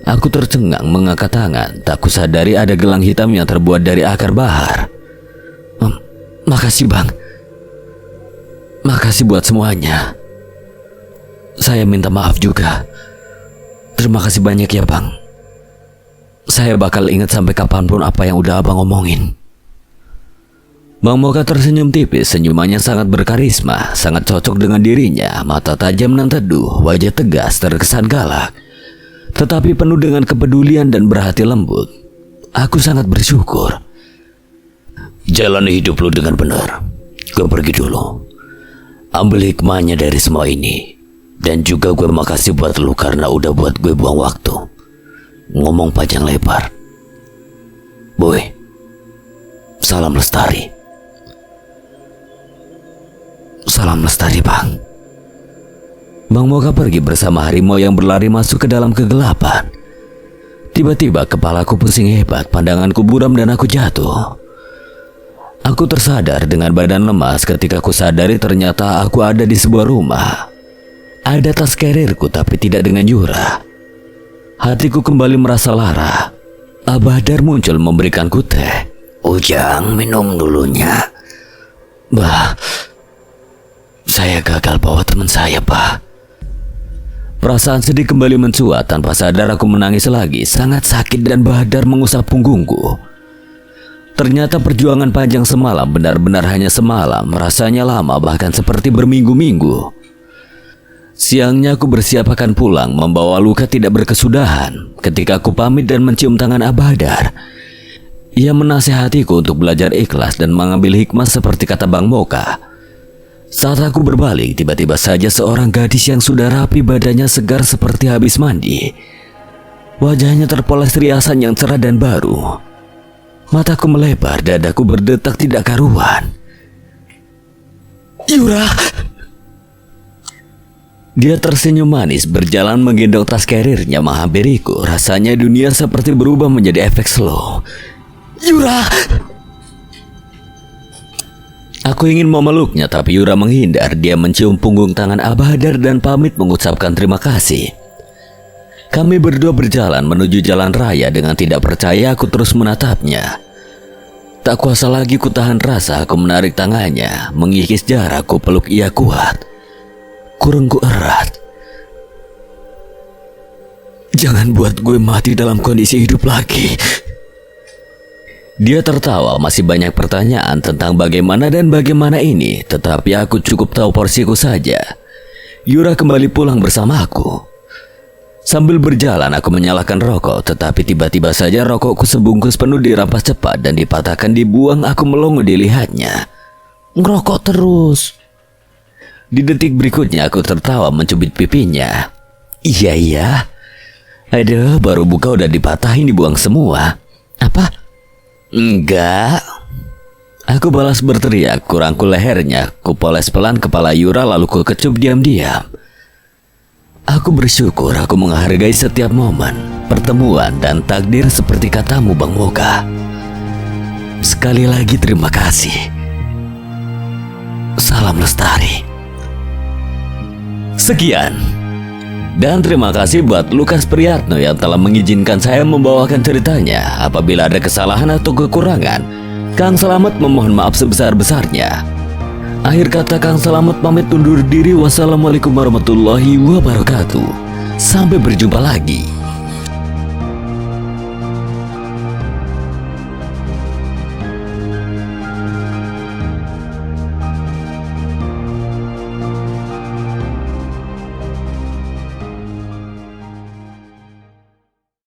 Aku tercengang mengangkat tangan. Tak kusadari ada gelang hitam yang terbuat dari akar bahar. Makasih Bang. Makasih buat semuanya. Saya minta maaf juga. Terima kasih banyak ya Bang. Saya bakal ingat sampai kapanpun apa yang udah Abang omongin. Bang Moka tersenyum tipis. Senyumannya sangat berkarisma, sangat cocok dengan dirinya. Mata tajam dan teduh, wajah tegas terkesan galak, tetapi penuh dengan kepedulian dan berhati lembut. Aku sangat bersyukur. Jalani hidup lu dengan benar. Gue pergi dulu. Ambil hikmahnya dari semua ini. Dan juga gue makasih buat lu karena udah buat gue buang waktu ngomong panjang lebar. Boy, salam lestari. Salam lestari Bang. Bang Moka pergi bersama harimau yang berlari masuk ke dalam kegelapan. Tiba-tiba kepalaku pusing hebat, pandanganku buram dan aku jatuh. Aku tersadar dengan badan lemas ketika ku sadari ternyata aku ada di sebuah rumah. Ada tas kerirku tapi tidak dengan Yura. Hatiku kembali merasa lara. Abah Dar muncul memberikanku teh. Ujang, minum dulunya. Bah, saya gagal bawa teman saya, Bah. Perasaan sedih kembali mencuat. Tanpa sadar aku menangis lagi. Sangat sakit dan Bahadar mengusap punggungku. Ternyata perjuangan panjang semalam benar-benar hanya semalam. Rasanya lama, bahkan seperti berminggu-minggu. Siangnya aku bersiap akan pulang, membawa luka tidak berkesudahan. Ketika aku pamit dan mencium tangan Bahadar, ia menasihatiku untuk belajar ikhlas dan mengambil hikmah seperti kata Bang Moka. Saat aku berbalik, tiba-tiba saja seorang gadis yang sudah rapi, badannya segar seperti habis mandi. Wajahnya terpoles riasan yang cerah dan baru. Mataku melebar, dadaku berdetak tidak karuan. Yura! Dia tersenyum manis, berjalan menggendong tas kerirnya menghampiriku. Rasanya dunia seperti berubah menjadi efek slow. Yura! Aku ingin memeluknya, tapi Yura menghindar. Dia mencium punggung tangan Bahadar dan pamit mengucapkan terima kasih. Kami berdua berjalan menuju jalan raya. Dengan tidak percaya aku terus menatapnya. Tak kuasa lagi ku tahan rasa. Aku menarik tangannya, mengikis jarak, ku peluk ia kuat. Kurungku erat. Jangan buat gue mati dalam kondisi hidup lagi. Dia tertawa. Masih banyak pertanyaan tentang bagaimana dan bagaimana ini, tetapi aku cukup tahu porsiku saja. Yura kembali pulang bersama aku. Sambil berjalan aku menyalakan rokok, tetapi tiba-tiba saja rokokku sebungkus penuh dirampas cepat dan dipatahkan dibuang. Aku melongo dilihatnya. Ngerokok terus. Di detik berikutnya aku tertawa mencubit pipinya. Iya. Aduh, baru buka udah dipatahin, dibuang semua. Apa? Enggak. Aku balas berteriak, kurangku lehernya. Ku poles pelan kepala Yura lalu ku kecup diam-diam. Aku bersyukur aku menghargai setiap momen, pertemuan dan takdir seperti katamu Bang Moka. Sekali lagi terima kasih. Salam lestari. Sekian. Dan terima kasih buat Lukas Priyatno yang telah mengizinkan saya membawakan ceritanya. Apabila ada kesalahan atau kekurangan, Kang Selamat memohon maaf sebesar-besarnya. Akhir kata Kang Selamat pamit undur diri. Wassalamualaikum warahmatullahi wabarakatuh. Sampai berjumpa lagi.